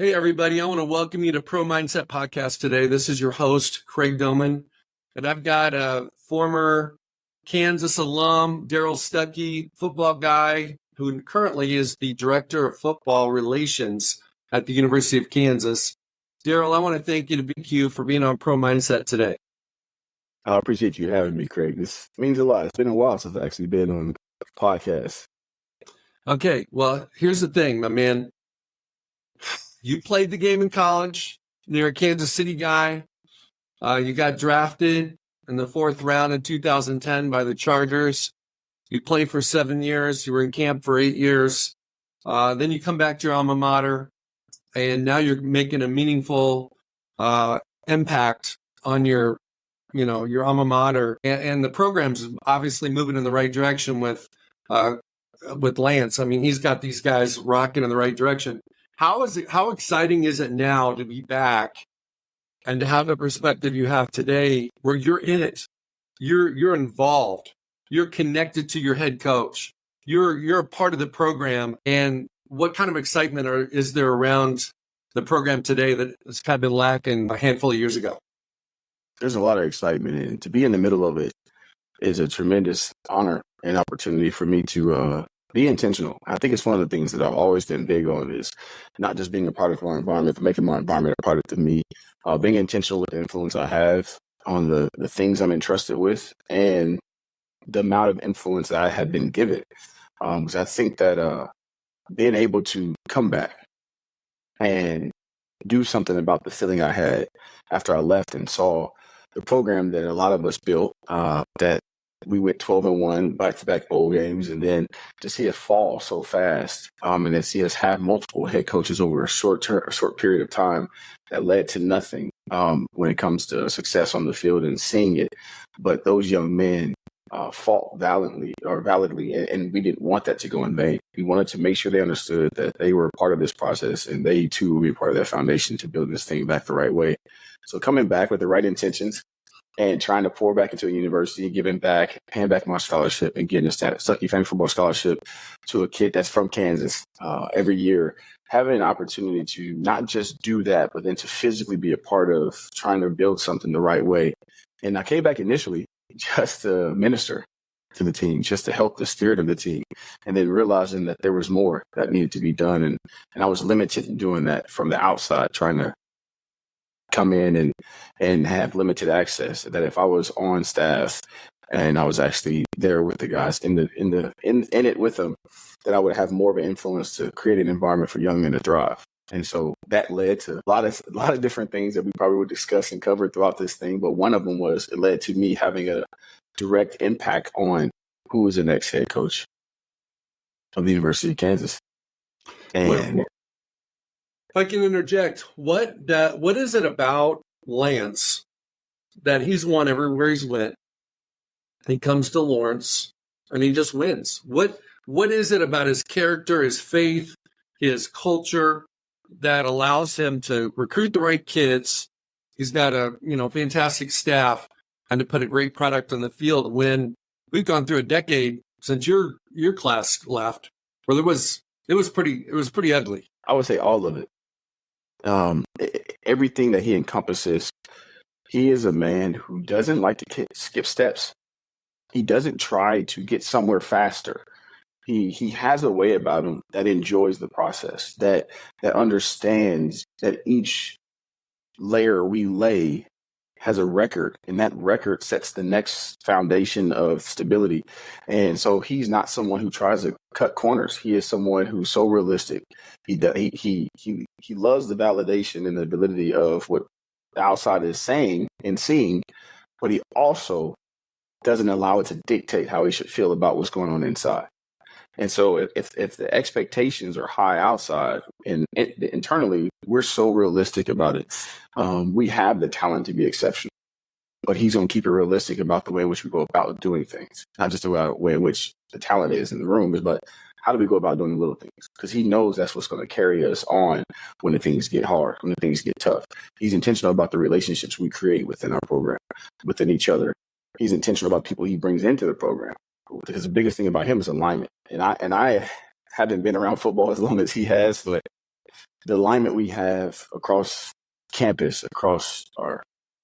Hey, everybody. I want to welcome you to Pro Mindset Podcast today. This is your host, Craig Doman, and I've got a former Kansas alum, Darrell Stuckey, football guy, who currently is the Director of Football Relations at the University of Kansas. Darrell, I want to thank you for being on Pro Mindset today. I appreciate you having me, Craig. This means a lot. It's been a while since I've actually been on the podcast. Okay, well, here's the thing, my man. You played the game in college. You're a Kansas City guy. You got drafted in the fourth round in 2010 by the Chargers. You played for 7 years. You were in camp for 8 years. Then you come back to your alma mater, and now you're making a meaningful impact on your alma mater. And the program's obviously moving in the right direction with Lance. I mean, he's got these guys rocking in the right direction. How exciting is it now to be back and to have the perspective you have today where you're in it? You're involved. You're connected to your head coach. You're a part of the program. And what kind of excitement is there around the program today that has kind of been lacking a handful of years ago? There's a lot of excitement, and to be in the middle of it is a tremendous honor and opportunity for me to be intentional. I think it's one of the things that I've always been big on is not just being a part of my environment, but making my environment a part of me. Being intentional with the influence I have on the things I'm entrusted with and the amount of influence that I have been given. Because I think that being able to come back and do something about the feeling I had after I left and saw the program that a lot of us built, that we went 12-1 back-to-back bowl games, and then to see us fall so fast, and then see us have multiple head coaches over a short period of time that led to nothing when it comes to success on the field and seeing it. But those young men fought validly, and we didn't want that to go in vain. We wanted to make sure they understood that they were part of this process, and they too will be part of that foundation to build this thing back the right way. So coming back with the right intentions and trying to pour back into a university, giving back, paying back my scholarship, and getting a Stuckey Family Football Scholarship to a kid that's from Kansas every year, having an opportunity to not just do that, but then to physically be a part of trying to build something the right way. And I came back initially just to minister to the team, just to help the spirit of the team, and then realizing that there was more that needed to be done. And I was limited in doing that from the outside, trying to come in and have limited access. That if I was on staff and I was actually there with the guys in it with them, that I would have more of an influence to create an environment for young men to thrive. And so that led to a lot of different things that we probably would discuss and cover throughout this thing. But one of them was it led to me having a direct impact on who was the next head coach of the University of Kansas. And if I can interject, what is it about Lance that he's won everywhere he's went? He comes to Lawrence and he just wins. What is it about his character, his faith, his culture that allows him to recruit the right kids? He's got a fantastic staff and to put a great product on the field. When we've gone through a decade since your class left, where it was pretty ugly. I would say all of it. Everything that he encompasses. He is a man who doesn't like to skip steps. He doesn't try to get somewhere faster. He has a way about him that enjoys the process, that understands that each layer we lay has a record, and that record sets the next foundation of stability. And so he's not someone who tries to cut corners. He is someone who's so realistic. He loves the validation and the validity of what the outside is saying and seeing, but he also doesn't allow it to dictate how he should feel about what's going on inside. And so if the expectations are high outside and internally, we're so realistic about it. We have the talent to be exceptional, but he's going to keep it realistic about the way in which we go about doing things, not just the way in which the talent is in the room, but how do we go about doing the little things? Because he knows that's what's going to carry us on when the things get hard, when the things get tough. He's intentional about the relationships we create within our program, within each other. He's intentional about people he brings into the program. Because the biggest thing about him is alignment. And I haven't been around football as long as he has, but the alignment we have across campus, across our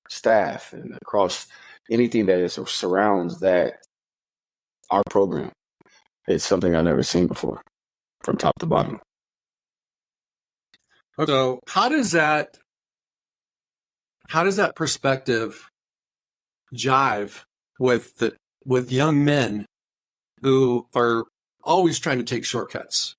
staff, and across anything that surrounds that our program. It's something I've never seen before, from top to bottom. So how does that perspective jive with young men who are always trying to take shortcuts?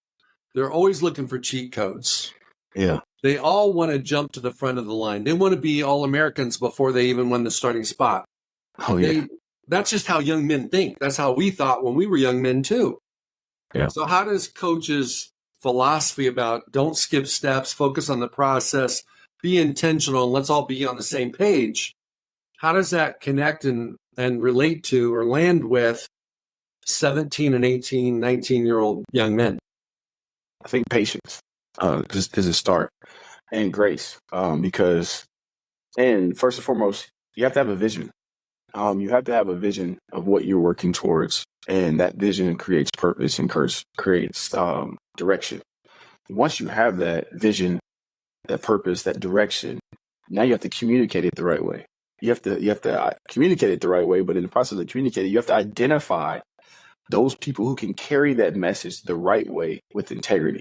They're always looking for cheat codes. Yeah. They all want to jump to the front of the line. They want to be All-Americans before they even win the starting spot. Oh, yeah. That's just how young men think. That's how we thought when we were young men, too. Yeah. So how does coaches' philosophy about don't skip steps, focus on the process, be intentional, and let's all be on the same page, how does that connect and relate to or land with 17 and 18, 19-year-old young men? I think patience, just as a start, and grace, because, and first and foremost, you have to have a vision. You have to have a vision of what you're working towards, and that vision creates purpose and creates direction. Once you have that vision, that purpose, that direction, now you have to communicate it the right way. You have to communicate it the right way, but in the process of communicating, you have to identify those people who can carry that message the right way with integrity.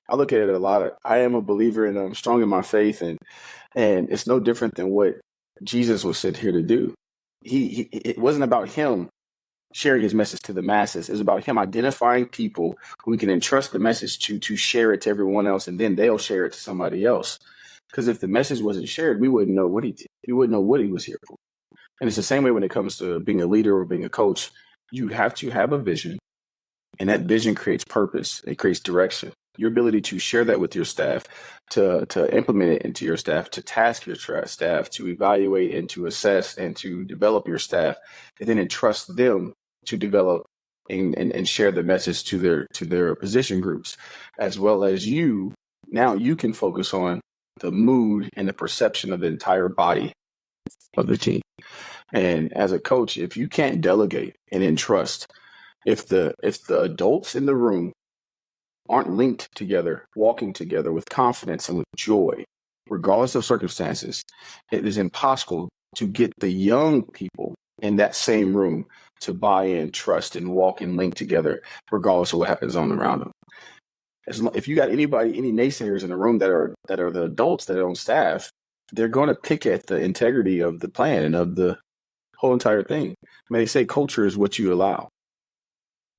I look at it a lot. I am a believer and I'm strong in my faith, and it's no different than what Jesus was sent here to do. It wasn't about him sharing his message to the masses. It's about him identifying people who he can entrust the message to share it to everyone else, and then they'll share it to somebody else. Because if the message wasn't shared, we wouldn't know what he did. We wouldn't know what he was here for. And it's the same way when it comes to being a leader or being a coach. You have to have a vision, and that vision creates purpose. It creates direction. Your ability to share that with your staff, to implement it into your staff, to task your staff, to evaluate and to assess and to develop your staff, and then entrust them to develop and share the message to their position groups, as well as you. Now you can focus on the mood and the perception of the entire body of the team. And as a coach, if you can't delegate and entrust, if the adults in the room aren't linked together, walking together with confidence and with joy, regardless of circumstances, it is impossible to get the young people in that same room to buy in, trust, and walk and link together, regardless of what happens on around them. If you got any naysayers in the room that are the adults that are on staff, they're going to pick at the integrity of the plan and of the whole entire thing. I mean, they say culture is what you allow.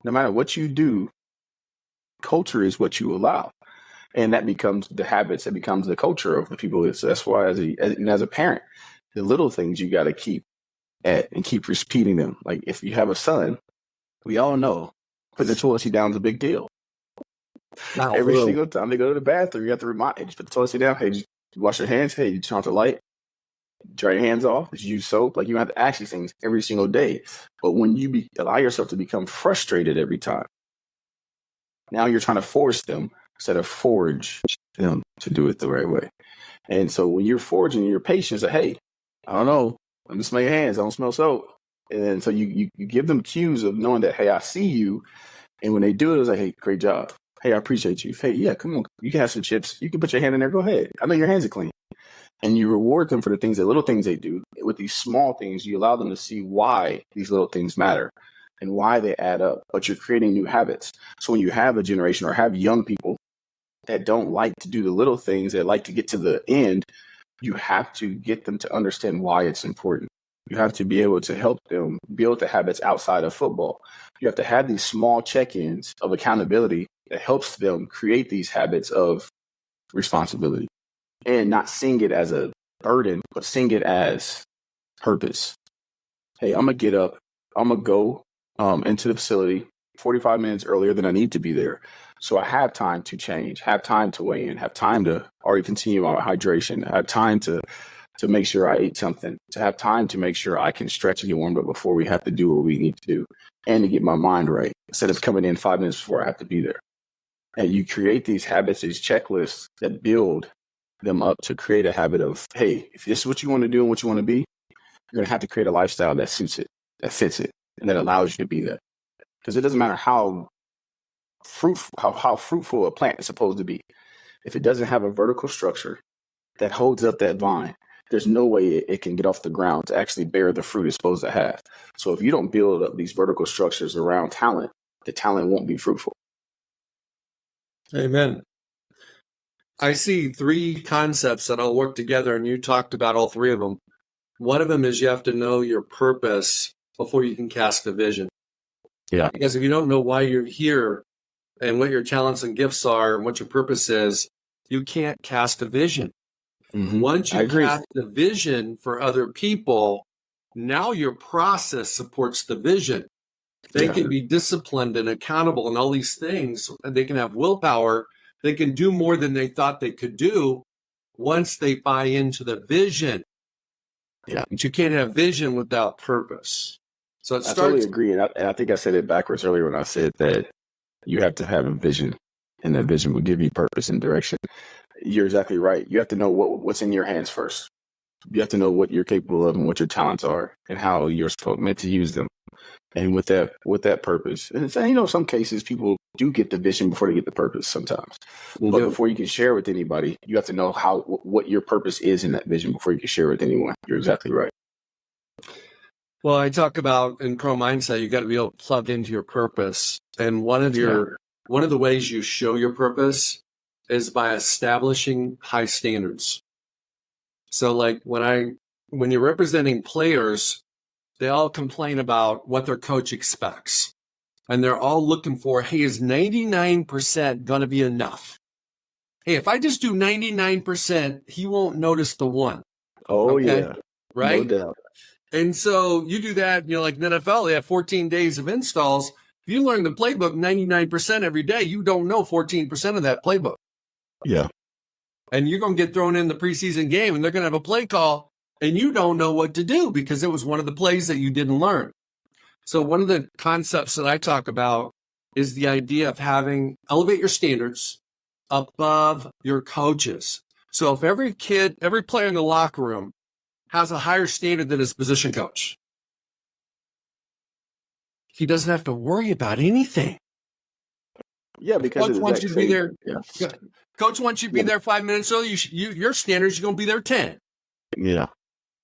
No matter what you do, culture is what you allow, and that becomes the habits. That becomes the culture of the people. That's why, as a parent, the little things you got to keep at and keep repeating them. Like if you have a son, we all know putting the toilet seat down is a big deal. Every single time they go to the bathroom, you have to remind, hey, just put the toilet seat down. Hey, you wash your hands. Hey, you turn off the light. Dry your hands off. Just use soap. Like you have to ask these things every single day. But when you allow yourself to become frustrated every time, now you're trying to force them instead of forge them to do it the right way. And so when you're forging your patience, like, hey, I don't know, let me smell your hands. I don't smell soap. And so you give them cues of knowing that, hey, I see you. And when they do it, it's like, hey, great job. Hey, I appreciate you. Hey, yeah, come on. You can have some chips. You can put your hand in there. Go ahead. I know your hands are clean. And you reward them for the little things they do. With these small things, you allow them to see why these little things matter and why they add up. But you're creating new habits. So when you have a generation or have young people that don't like to do the little things, that like to get to the end, you have to get them to understand why it's important. You have to be able to help them build the habits outside of football. You have to have these small check-ins of accountability that helps them create these habits of responsibility and not seeing it as a burden, but seeing it as purpose. Hey, I'm going to get up. I'm going to go into the facility 45 minutes earlier than I need to be there. So I have time to change, have time to weigh in, have time to already continue my hydration, have time to make sure I ate something, to have time to make sure I can stretch and get warmed up before we have to do what we need to do, and to get my mind right instead of coming in 5 minutes before I have to be there. And you create these habits, these checklists that build them up to create a habit of, hey, if this is what you want to do and what you want to be, you're going to have to create a lifestyle that suits it, that fits it, and that allows you to be that. Because it doesn't matter how fruitful a plant is supposed to be. if it doesn't have a vertical structure that holds up that vine, there's no way it can get off the ground to actually bear the fruit it's supposed to have. So if you don't build up these vertical structures around talent, the talent won't be fruitful. Amen. I see three concepts that all work together, and you talked about all three of them. One of them is you have to know your purpose before you can cast a vision. Yeah. Because if you don't know why you're here and what your talents and gifts are and what your purpose is, you can't cast a vision. Mm-hmm. Once you cast the vision for other people, now your process supports the vision. They can be disciplined and accountable and all these things, and they can have willpower. They can do more than they thought they could do once they buy into the vision. Yeah. But you can't have vision without purpose. So I totally agree. And I think I said it backwards earlier when I said that you have to have a vision, and that vision will give you purpose and direction. You're exactly right. You have to know what's in your hands first. You have to know what you're capable of and what your talents are and how you're meant to use them. And with that purpose, and some cases people do get the vision before they get the purpose sometimes. But before you can share with anybody, you have to know what your purpose is in that vision before you can share with anyone. You're exactly right. Well, I talk about in Pro Mindset, you got to be able to plug into your purpose. And one of the ways you show your purpose is by establishing high standards. So like when you're representing players, they all complain about what their coach expects. And they're all looking for, hey, is 99% going to be enough? Hey, if I just do 99%, he won't notice the one. Oh, okay? Yeah. Right? No doubt. And so you do that, like in the NFL, they have 14 days of installs. If you learn the playbook 99% every day, you don't know 14% of that playbook. Yeah. And you're going to get thrown in the preseason game and they're going to have a play call and you don't know what to do because it was one of the plays that you didn't learn. So one of the concepts that I talk about is the idea of elevate your standards above your coaches. So if every player in the locker room has a higher standard than his position coach, he doesn't have to worry about anything. Yeah, because coach wants you to be there. Yeah. Coach wants you to be there 5 minutes early. Your standards, you're going to be there 10. Yeah.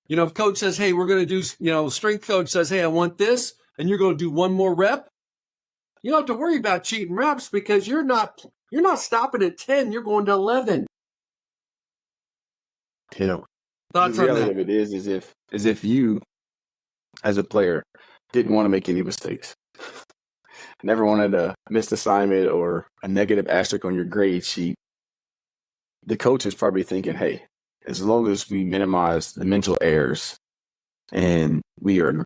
If coach says, hey, we're going to do, strength coach says, hey, I want this, and you're going to do one more rep, you don't have to worry about cheating reps because you're not stopping at 10. You're going to 11. Thoughts the reality on that? Of it is if you, as a player, didn't want to make any mistakes, never wanted a missed assignment or a negative asterisk on your grade sheet, the coach is probably thinking, hey, as long as we minimize the mental errors and we're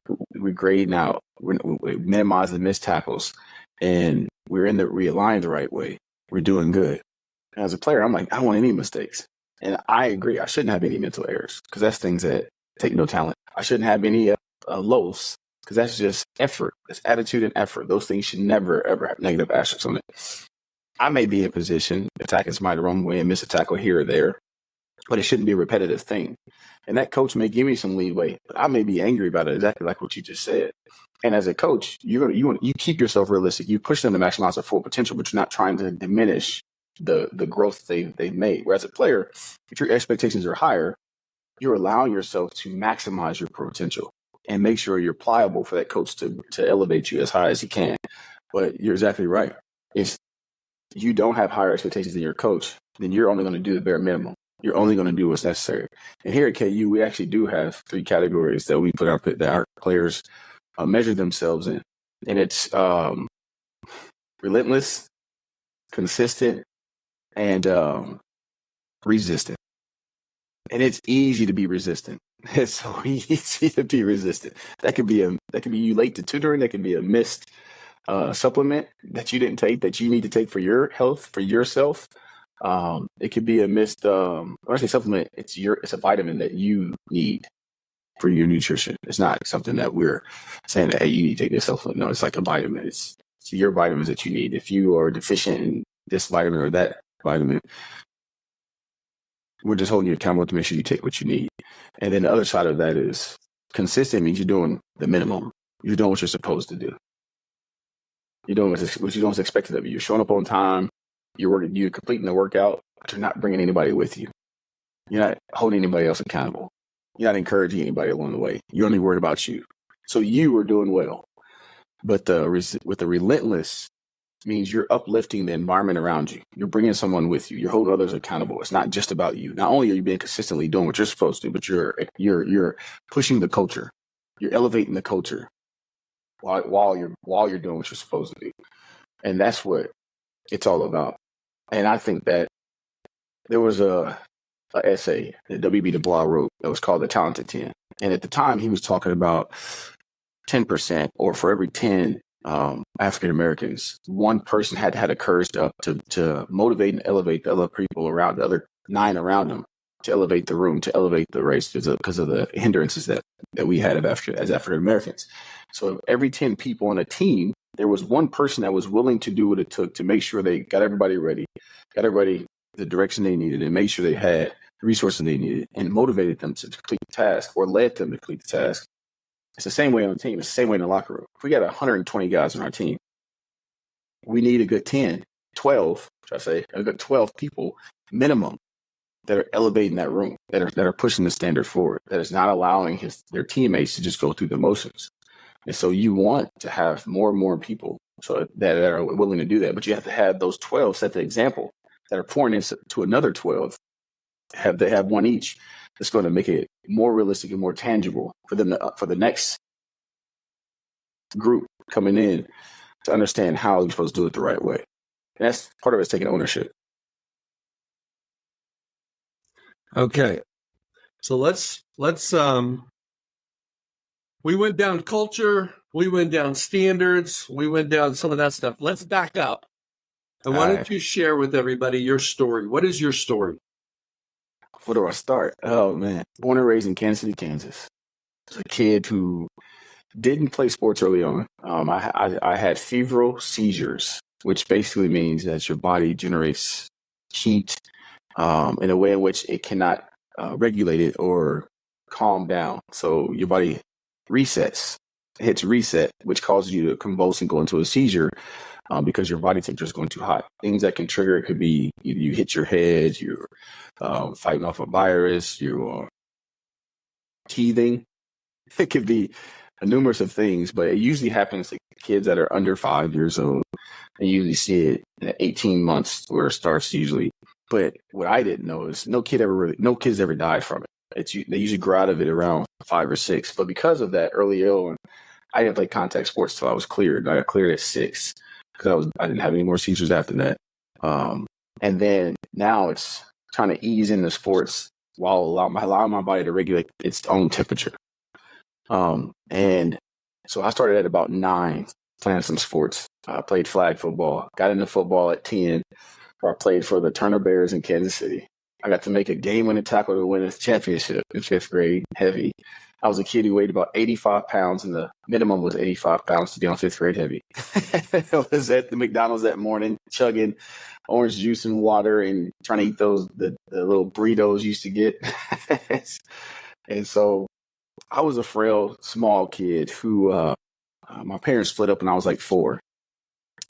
grading out, we minimize the missed tackles, and we're aligned the right way, we're doing good. And as a player, I'm like, I don't want any mistakes. And I agree. I shouldn't have any mental errors because that's things that take no talent. I shouldn't have any lows because that's just effort. That's attitude and effort. Those things should never, ever have negative asterisks on it. I may be in position, attacking somebody the wrong way and miss a tackle here or there, but it shouldn't be a repetitive thing. And that coach may give me some leeway, but I may be angry about it, exactly like what you just said. And as a coach, you keep yourself realistic. You push them to maximize their full potential, but you're not trying to diminish the growth they've made. Whereas a player, if your expectations are higher, you're allowing yourself to maximize your potential and make sure you're pliable for that coach to elevate you as high as he can. But you're exactly right. If you don't have higher expectations than your coach, then you're only going to do the bare minimum. You're only going to do what's necessary. And here at KU, we actually do have 3 categories that we put out that our players measure themselves in. And it's relentless, consistent, and resistant. And it's easy to be resistant. It's so easy to be resistant. That could be you late to tutoring. That could be a missed supplement that you didn't take that you need to take for your health, for yourself. It could be a missed when I say supplement, it's a vitamin that you need for your nutrition. It's not something that we're saying that, hey, you need to take this supplement. No, it's like a vitamin. It's your vitamins that you need. If you are deficient in this vitamin or that vitamin, we're just holding you accountable to make sure you take what you need. And then the other side of that is consistent means you're doing the minimum. You're doing what you're supposed to do. You're doing what you don't expect of you. You're showing up on time. You're completing the workout but you're not bringing anybody with you. You're not holding anybody else accountable. You're not encouraging anybody along the way. You're only worried about you. So you are doing well. But with the relentless means you're uplifting the environment around you. You're bringing someone with you. You're holding others accountable. It's not just about you. Not only are you being consistently doing what you're supposed to, but you're pushing the culture. You're elevating the culture while you're doing what you're supposed to do. And that's what it's all about. And I think that there was a essay that W.B. Du Bois wrote that was called The Talented 10. And at the time, he was talking about 10%, or for every 10 African Americans, one person had the courage to motivate and elevate the other people around, the other 9 around them, to elevate the room, to elevate the race because of the hindrances that we had as African Americans. So every 10 people on a team, there was one person that was willing to do what it took to make sure they got everybody ready, got everybody the direction they needed, and made sure they had the resources they needed, and motivated them to complete the task, or led them to complete the task. It's the same way on the team. It's the same way in the locker room. If we got 120 guys on our team, we need a good 10, 12, should I say, a good 12 people minimum that are elevating that room, that are pushing the standard forward, that is not allowing their teammates to just go through the motions. And so you want to have more and more people that are willing to do that, but you have to have those 12 set the example, that are pouring into another 12. They have one each. That's going to make it more realistic and more tangible for them for the next group coming in to understand how you're supposed to do it the right way. And that's part of it, is taking ownership. Okay. So let's we went down culture, we went down standards, we went down some of that stuff. Let's back up. And why don't you share with everybody your story? What is your story? Where do I start? Oh, man. Born and raised in Kansas City, Kansas. I was a kid who didn't play sports early on. I had febrile seizures, which basically means that your body generates heat in a way in which it cannot regulate it or calm down. So your body resets, hits reset, which causes you to convulse and go into a seizure because your body temperature is going too high. Things that can trigger it could be you hit your head, you're fighting off a virus, you're teething. It could be a numerous of things, but it usually happens to kids that are under 5 years old. I usually see it at 18 months where it starts usually. But what I didn't know is no kids ever died from it. They usually grow out of it around 5 or 6. But because of that early on, I didn't play contact sports till I was cleared. I got cleared at 6 because I didn't have any more seizures after that. And then now it's trying to ease into sports while allowing my body to regulate its own temperature. And so I started at about 9 playing some sports. I played flag football, got into football at 10, where I played for the Turner Bears in Kansas City. I got to make a game-winning tackle to win a championship in 5th grade, heavy. I was a kid who weighed about 85 pounds, and the minimum was 85 pounds to be on 5th grade heavy. I was at the McDonald's that morning, chugging orange juice and water and trying to eat the little burritos you used to get. And so I was a frail, small kid who my parents split up when I was like 4.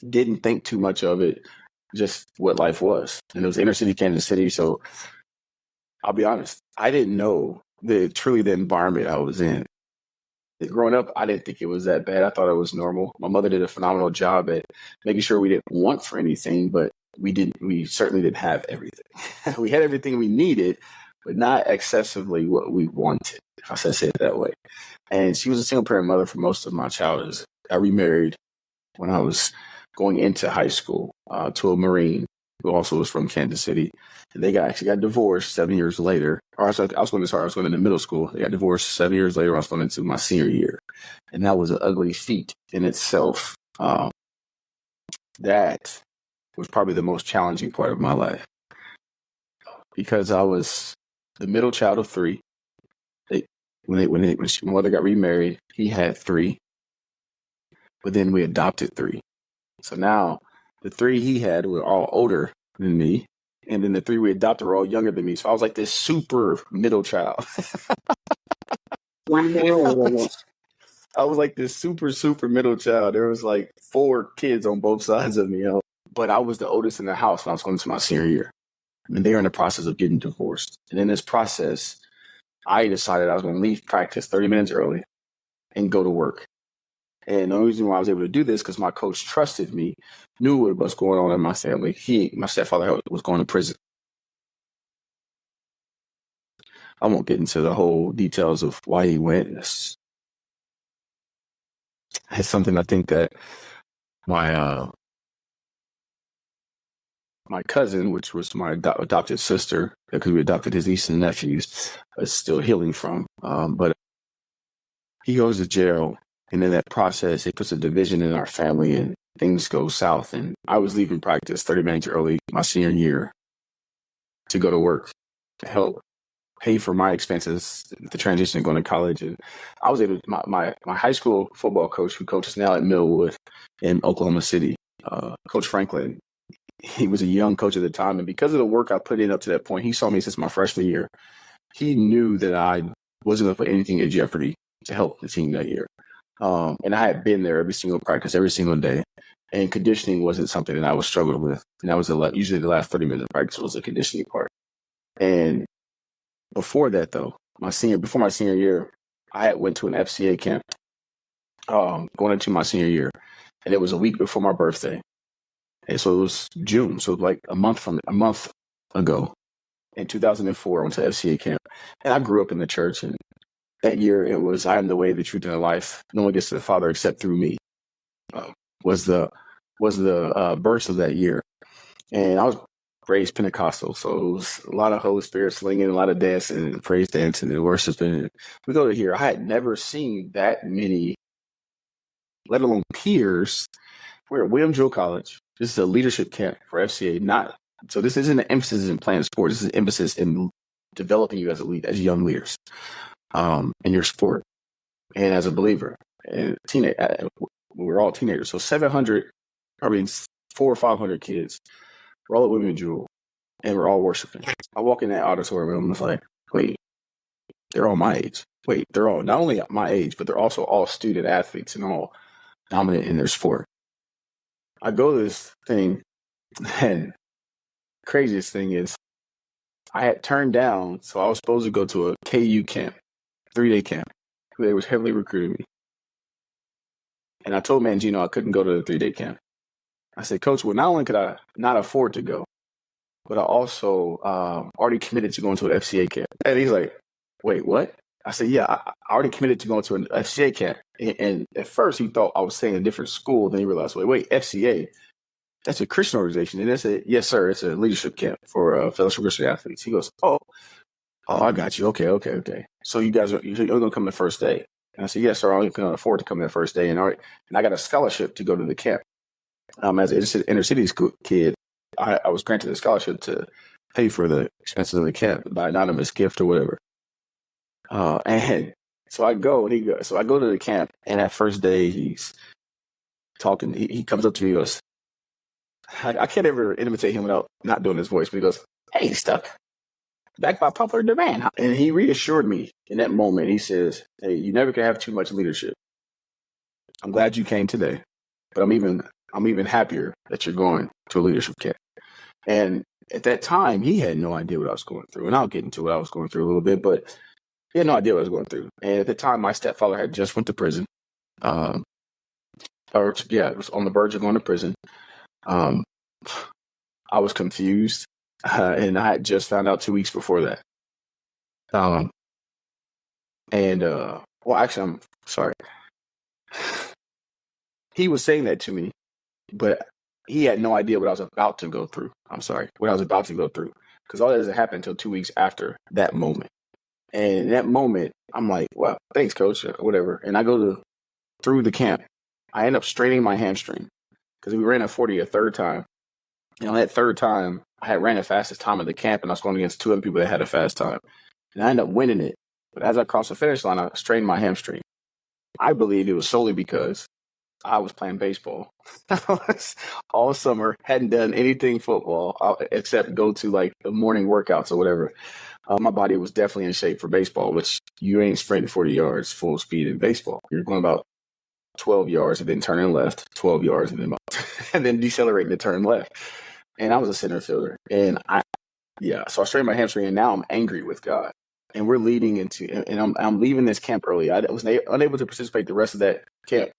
Didn't think too much of it, just what life was. And it was inner city Kansas City. So I'll be honest, I didn't know truly the environment I was in. Growing up, I didn't think it was that bad. I thought it was normal. My mother did a phenomenal job at making sure we didn't want for anything, but we certainly didn't have everything. We had everything we needed, but not excessively what we wanted, if I say it that way. And she was a single parent mother for most of my childhood. I remarried when I was going into high school to a Marine who also was from Kansas City. And they actually got divorced 7 years later. Or I was going into middle school. They got divorced 7 years later. I was going into my senior year. And that was an ugly feat in itself. That was probably the most challenging part of my life because I was the middle child of 3. When my mother got remarried, he had 3, but then we adopted 3. So now the 3 he had were all older than me, and then the 3 we adopted were all younger than me. So I was like this super middle child. I was like this super middle child. There was like 4 kids on both sides of me, but I was the oldest in the house when I was going to my senior year. and they were in the process of getting divorced. And in this process, I decided I was going to leave practice 30 minutes early and go to work. And the only reason why I was able to do this because my coach trusted me, knew what was going on in my family. My stepfather was going to prison. I won't get into the whole details of why he went. It's something I think that my cousin, which was my adopted sister, because we adopted his nieces and nephews, is still healing from. But he goes to jail, and in that process, it puts a division in our family, and things go south. And I was leaving practice 30 minutes early my senior year to go to work to help pay for my expenses, the transition going to college. And I was able to, my high school football coach, who coaches now at Millwood in Oklahoma City, Coach Franklin, he was a young coach at the time. And because of the work I put in up to that point, he saw me since my freshman year. He knew that I wasn't going to put anything in jeopardy to help the team that year. And I had been there every single practice, every single day. And conditioning wasn't something that I was struggling with. And that was usually the last 30 minutes of practice was the conditioning part. And before that, though, before my senior year, I had went to an FCA camp going into my senior year. And it was a week before my birthday. And so it was June. So like a month ago in 2004, I went to FCA camp. And I grew up in the church. And that year it was, I am the way, the truth, and the life. No one gets to the Father except through me. Was the verse of that year. And I was raised Pentecostal. So it was a lot of Holy Spirit slinging, a lot of dancing and praise dancing and worshiping. We go to here. I had never seen that many, let alone peers. We're at William Joe College. This is a leadership camp for FCA. So this isn't an emphasis in playing sports. This is an emphasis in developing you as as young leaders in your sport and as a believer. And we're all teenagers. So 700, probably 400 or 500 kids. We're all at William Jewell, and we're all worshiping. I walk in that auditorium, and I'm just like, wait, they're all my age. Wait, they're all not only my age, but they're also all student athletes and all dominant in their sport. I go to this thing, and the craziest thing is I had turned down, so I was supposed to go to a KU camp, 3-day camp. They was heavily recruiting me. And I told Mangino I couldn't go to the 3-day camp. I said, Coach, well, not only could I not afford to go, but I also already committed to going to an FCA camp. And he's like, wait, what? I said, yeah, I already committed to going to an FCA camp. And at first he thought I was saying a different school. Then he realized, wait, FCA, that's a Christian organization. And I said, yes, sir, it's a leadership camp for Fellowship Christian athletes. He goes, oh, I got you. Okay. So you're going to come the first day. And I said, yes, sir, I only can afford to come the first day. And I got a scholarship to go to the camp. As an inner city school kid, I was granted a scholarship to pay for the expenses of the camp by anonymous gift or whatever. And so I go, so I go to the camp, and that first day he's talking. He comes up to me and goes, I can't ever imitate him without not doing his voice, but he goes, hey, Stuck, back by popular demand. And he reassured me in that moment. He says, hey, you never can have too much leadership. I'm glad you came today, but I'm even happier that you're going to a leadership camp. And at that time, he had no idea what I was going through. And I'll get into what I was going through a little bit, but he had no idea what I was going through. And at the time, my stepfather had just went to prison. It was on the verge of going to prison. I was confused, and I had just found out 2 weeks before that. Actually, I'm sorry. He was saying that to me, but he had no idea what I was about to go through. I'm sorry, what I was about to go through, because all that doesn't happen until 2 weeks after that moment. And in that moment, I'm like, well, thanks, coach, whatever. And I go through the camp. I end up straining my hamstring because we ran a 40 a third time. And on that third time, I had ran the fastest time of the camp, and I was going against 2 other people that had a fast time. And I ended up winning it. But as I crossed the finish line, I strained my hamstring. I believe it was solely because I was playing baseball all summer, hadn't done anything football except go to like the morning workouts or whatever. My body was definitely in shape for baseball, which you ain't sprinting 40 yards full speed in baseball. You're going about 12 yards and then turning left, 12 yards and then decelerating to turn left. And I was a center fielder. And Yeah. So I strained my hamstring, and now I'm angry with God. And we're leading into, and I'm leaving this camp early. I was unable to participate the rest of that camp,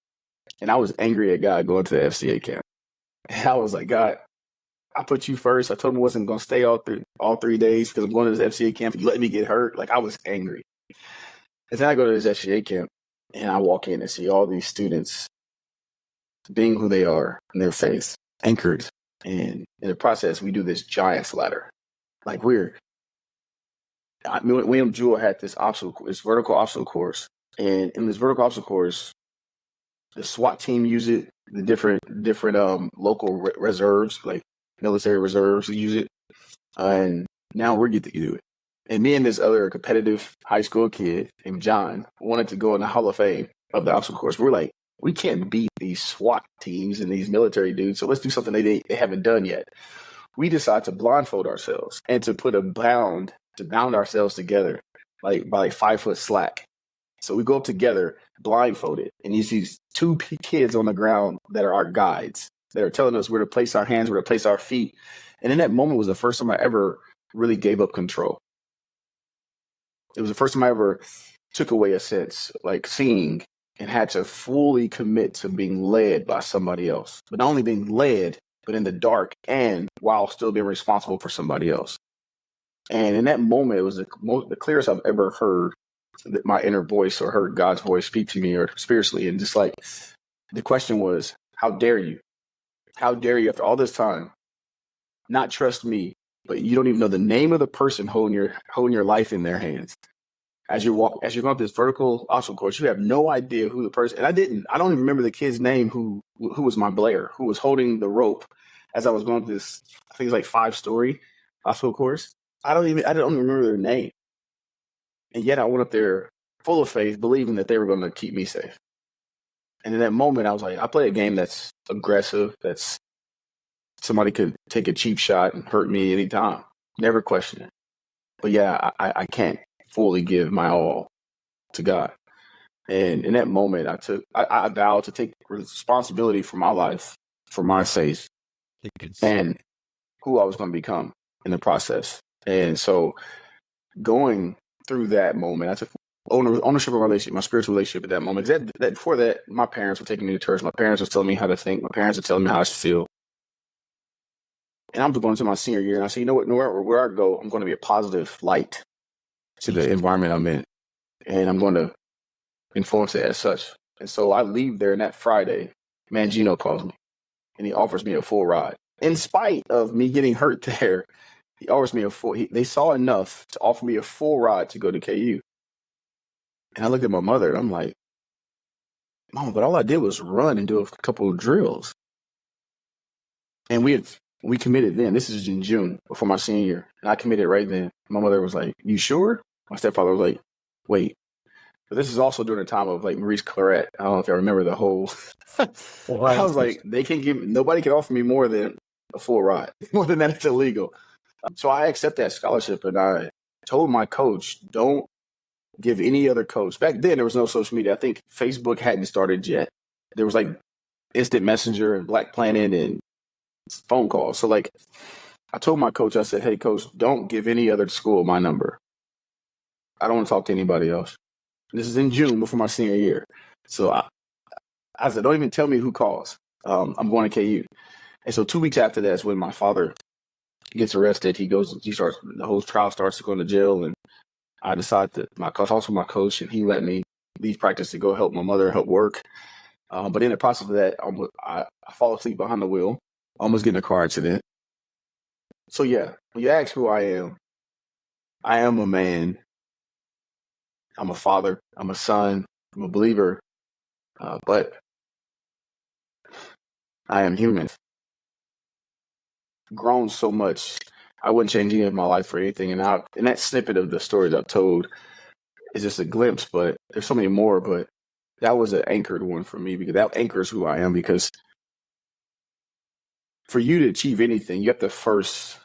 and I was angry at God going to the FCA camp. And I was like, God, I put you first. I told him I wasn't going to stay all 3 days because I'm going to this FCA camp. You let me get hurt. Like, I was angry. And then I go to this FCA camp, and I walk in and see all these students being who they are in their faith, anchored. And in the process, we do this giant ladder. Like, William Jewell had this vertical obstacle course. And in this vertical obstacle course, the SWAT team use it. The different local reserves, like military reserves, use it. And now we get to do it. And me and this other competitive high school kid named John wanted to go in the Hall of Fame of the obstacle course. We're like, we can't beat these SWAT teams and these military dudes, so let's do something they haven't done yet. We decide to blindfold ourselves and to bound ourselves together, like by 5 foot slack. So we go up together, blindfolded, and you see two kids on the ground that are our guides, that are telling us where to place our hands, where to place our feet. And in that moment was the first time I ever really gave up control. It was the first time I ever took away a sense, like seeing, and had to fully commit to being led by somebody else. But not only being led, but in the dark and while still being responsible for somebody else. And in that moment, it was the clearest I've ever heard my inner voice or heard God's voice speak to me or spiritually. And just like the question was, how dare you? How dare you after all this time not trust me, but you don't even know the name of the person holding your life in their hands. As you're going up this vertical obstacle course, you have no idea who the person, and I don't even remember the kid's name who was my blayer, who was holding the rope as I was going through this, I think it's like 5-story obstacle course. I don't even remember their name. And yet I went up there full of faith, believing that they were going to keep me safe. And in that moment, I was like, I play a game that's aggressive, that's somebody could take a cheap shot and hurt me anytime. Never question it. But yeah, I can't fully give my all to God. And in that moment, I vowed to take responsibility for my life, for my faith, and who I was going to become in the process. And so going through that moment, I took ownership of my relationship, my spiritual relationship at that moment. That before that, my parents were taking me to church. My parents were telling me how to think. My parents were telling me how I should feel. And I'm going into my senior year, and I said, you know what, where I go, I'm going to be a positive light to the environment I'm in. And I'm going to influence it as such. And so I leave there, and that Friday, Mangino calls me, and he offers me a full ride. In spite of me getting hurt there, he offers me they saw enough to offer me a full ride to go to KU. And I looked at my mother, and I'm like, Mama, but all I did was run and do a couple of drills. And we committed then. This is in June before my senior year. And I committed right then. My mother was like, you sure? My stepfather was like, wait. But this is also during the time of like Maurice Claret. I don't know if I remember the whole. I was like, nobody can offer me more than a full ride. More than that, it's illegal. So I accept that scholarship, and I told my coach, don't give any other coach. Back then, there was no social media. I think Facebook hadn't started yet. There was like Instant Messenger and Black Planet and phone calls. So like, I told my coach, I said, hey, coach, don't give any other school my number. I don't want to talk to anybody else. This is in June before my senior year. So I said, don't even tell me who calls. I'm going to KU. And so 2 weeks after that's when my father gets arrested. The whole trial starts to go to jail. And I decide that also my coach, and he let me leave practice to go help my mother, help work. But in the process of that, I fall asleep behind the wheel, almost get in a car accident. So yeah, when you ask who I am a man. I'm a father. I'm a son. I'm a believer. But I am human. Grown so much. I wouldn't change any of my life for anything. And that snippet of the stories I've told is just a glimpse, but there's so many more. But that was an anchored one for me, because that anchors who I am. Because for you to achieve anything, you have to first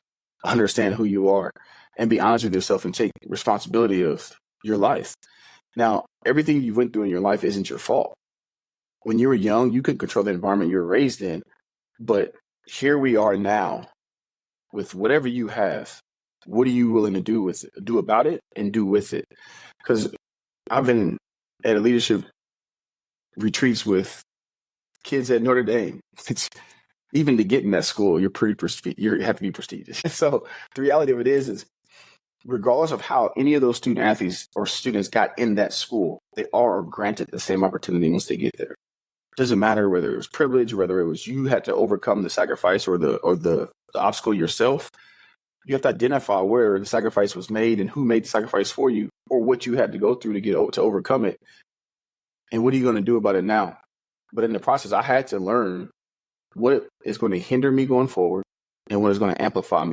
understand who you are and be honest with yourself and take responsibility of your life. Now, everything you went through in your life isn't your fault. When you were young, you couldn't control the environment you were raised in. But here we are now with whatever you have. what are you willing to do about it and do with it? Because I've been at leadership retreats with kids at Notre Dame. It's, even to get in that school, you have to be prestigious. So the reality of it is regardless of how any of those student athletes or students got in that school, they are granted the same opportunity once they get there. It doesn't matter whether it was privilege, whether it was you had to overcome the sacrifice or the obstacle yourself. You have to identify where the sacrifice was made and who made the sacrifice for you, or what you had to go through to overcome it. And what are you going to do about it now? But in the process, I had to learn what is going to hinder me going forward and what is going to amplify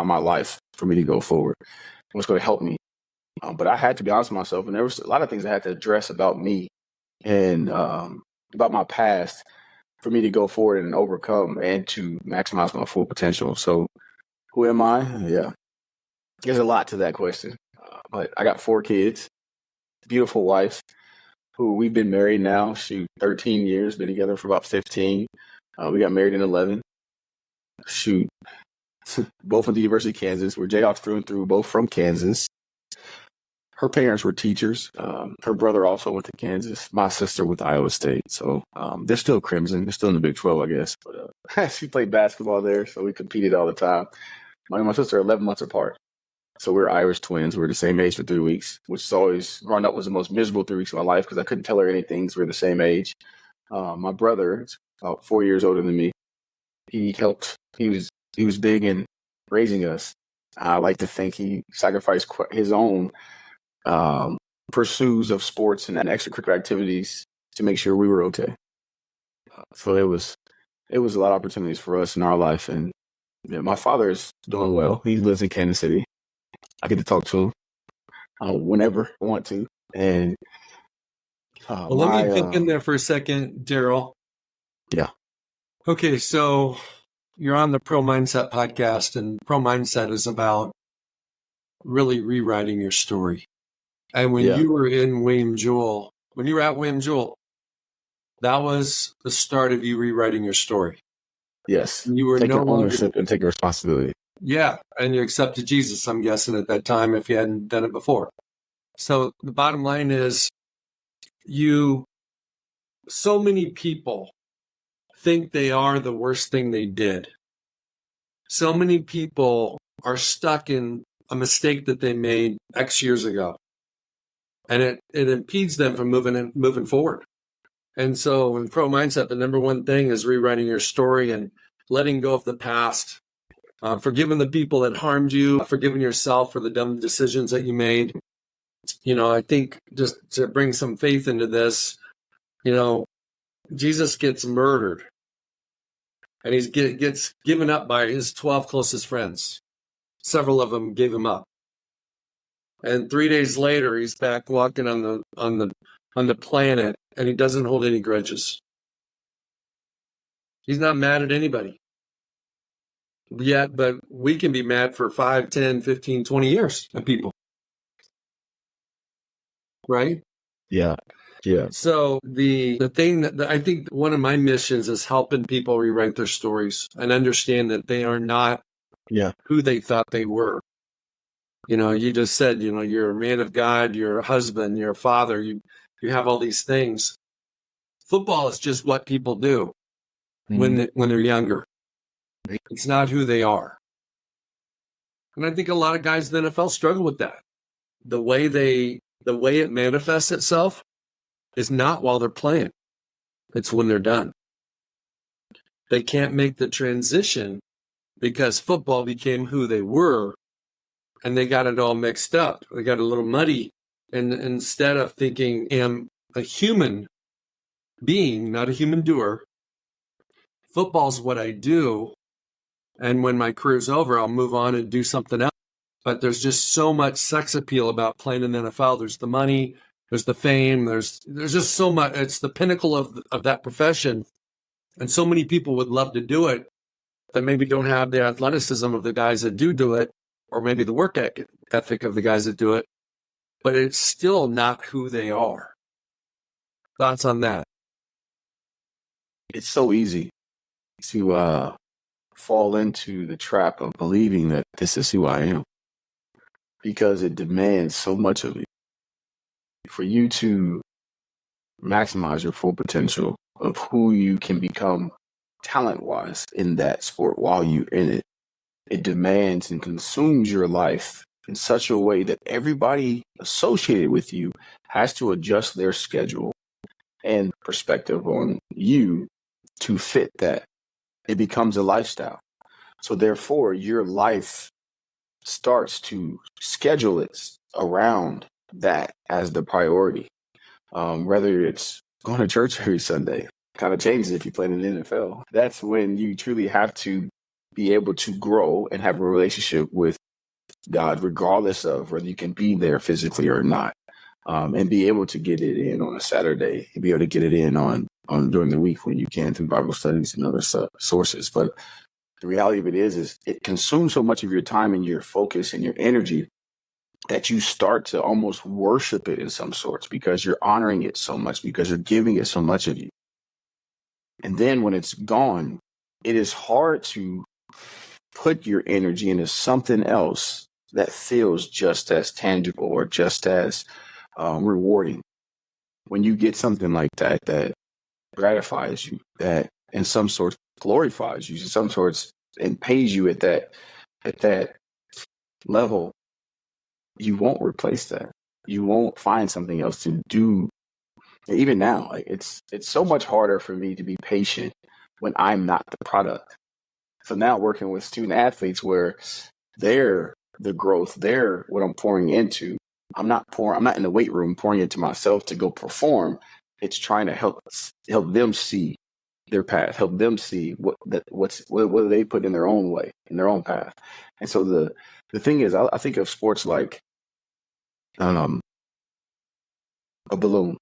my life for me to go forward. What's going to help me. But I had to be honest with myself, and there was a lot of things I had to address about me and about my past for me to go forward and overcome and to maximize my full potential. So who am I? Yeah, there's a lot to that question. But I got 4 kids, beautiful wife, who we've been married now, 13 years, been together for about 15. We got married in 11. Both went to University of Kansas. We're Jayhawks through and through, both from Kansas. Her parents were teachers. Her brother also went to Kansas. My sister went to Iowa State. So they're still Crimson. They're still in the Big 12, I guess. But she played basketball there, so we competed all the time. My sister are 11 months apart. So we're Irish twins. We're the same age for 3 weeks, which is always, growing up, was the most miserable 3 weeks of my life because I couldn't tell her anything because we're the same age. My brother is about 4 years older than me. He helped. He was big in raising us. I like to think he sacrificed his own pursuits of sports and extracurricular activities to make sure we were okay. So it was a lot of opportunities for us in our life. And yeah, my father is doing well. He lives in Kansas City. I get to talk to him whenever I want to. And let me jump in there for a second, Darrell. Yeah. Okay, so you're on the Pro Mindset podcast, and Pro Mindset is about really rewriting your story. And when you were in William Jewell, when you were at William Jewell, that was the start of you rewriting your story. Yes. You were taking ownership and taking responsibility. Yeah, and you accepted Jesus, I'm guessing, at that time, if you hadn't done it before. So the bottom line is, so many people think they are the worst thing they did. So many people are stuck in a mistake that they made X years ago, and it impedes them from moving forward. And so in Pro Mindset, the number one thing is rewriting your story and letting go of the past, forgiving the people that harmed you, forgiving yourself for the dumb decisions that you made. I think just to bring some faith into this, Jesus gets murdered, and he gets given up by his 12 closest friends. Several of them gave him up. And 3 days later, he's back walking on the planet, and he doesn't hold any grudges. He's not mad at anybody yet, but we can be mad for 5, 10, 15, 20 years at people. Right? Yeah. Yeah. So the thing that I think one of my missions is helping people rewrite their stories and understand that they are not who they thought they were. You just said, you're a man of God, you're a husband, you're a father, you have all these things. Football is just what people do when they're younger. It's not who they are. And I think a lot of guys in the NFL struggle with that. The way it manifests itself is not while they're playing. It's when they're done. They can't make the transition because football became who they were, and they got it all mixed up. They got a little muddy. And instead of thinking, I'm a human being, not a human doer, football's what I do. And when my career's over, I'll move on and do something else. But there's just so much sex appeal about playing in the NFL. There's the money, there's the fame, there's just so much. It's the pinnacle of that profession. And so many people would love to do it that maybe don't have the athleticism of the guys that do it, or maybe the work ethic of the guys that do it. But it's still not who they are. Thoughts on that? It's so easy to fall into the trap of believing that this is who I am, because it demands so much of you. For you to maximize your full potential of who you can become talent-wise in that sport while you're in it, it demands and consumes your life in such a way that everybody associated with you has to adjust their schedule and perspective on you to fit that. It becomes a lifestyle. So therefore, your life starts to schedule it around that as the priority. Whether it's going to church every Sunday, kind of changes if you play in the NFL. That's when you truly have to be able to grow and have a relationship with God, regardless of whether you can be there physically or not, and be able to get it in on a Saturday, and be able to get it in on during the week when you can through Bible studies and other sources. But the reality of it is it consumes so much of your time and your focus and your energy that you start to almost worship it in some sorts, because you're honoring it so much, because you're giving it so much of you. And then when it's gone, it is hard to put your energy into something else that feels just as tangible or just as rewarding. When you get something like that, that gratifies you, that in some sorts glorifies you, in some sorts and pays you at that level, you won't replace that. You won't find something else to do. Even now, like it's so much harder for me to be patient when I'm not the product. So now working with student athletes where they're the growth, they're what I'm pouring into. I'm not in the weight room pouring into myself to go perform. It's trying to help them see their path, help them see what they put in their own way, in their own path. And so the thing is, I think of sports like a balloon.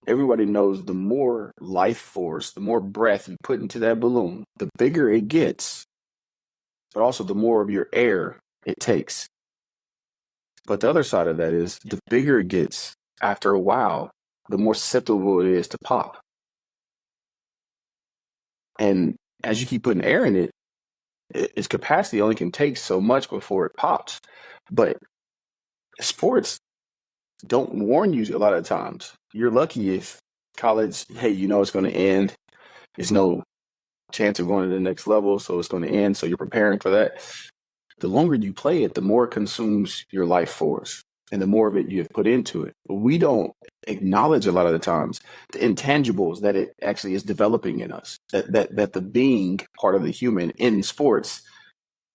Everybody knows the more life force, the more breath you put into that balloon, the bigger it gets, but also the more of your air it takes. But the other side of that is the bigger it gets, after a while, the more susceptible it is to pop. And as you keep putting air in it, its capacity only can take so much before it pops. But sports don't warn you a lot of times. You're lucky if college, hey, it's going to end. There's no chance of going to the next level, so it's going to end. So you're preparing for that. The longer you play it, the more it consumes your life force and the more of it you have put into it. But we don't acknowledge a lot of the times the intangibles that it actually is developing in us, that the being part of the human in sports,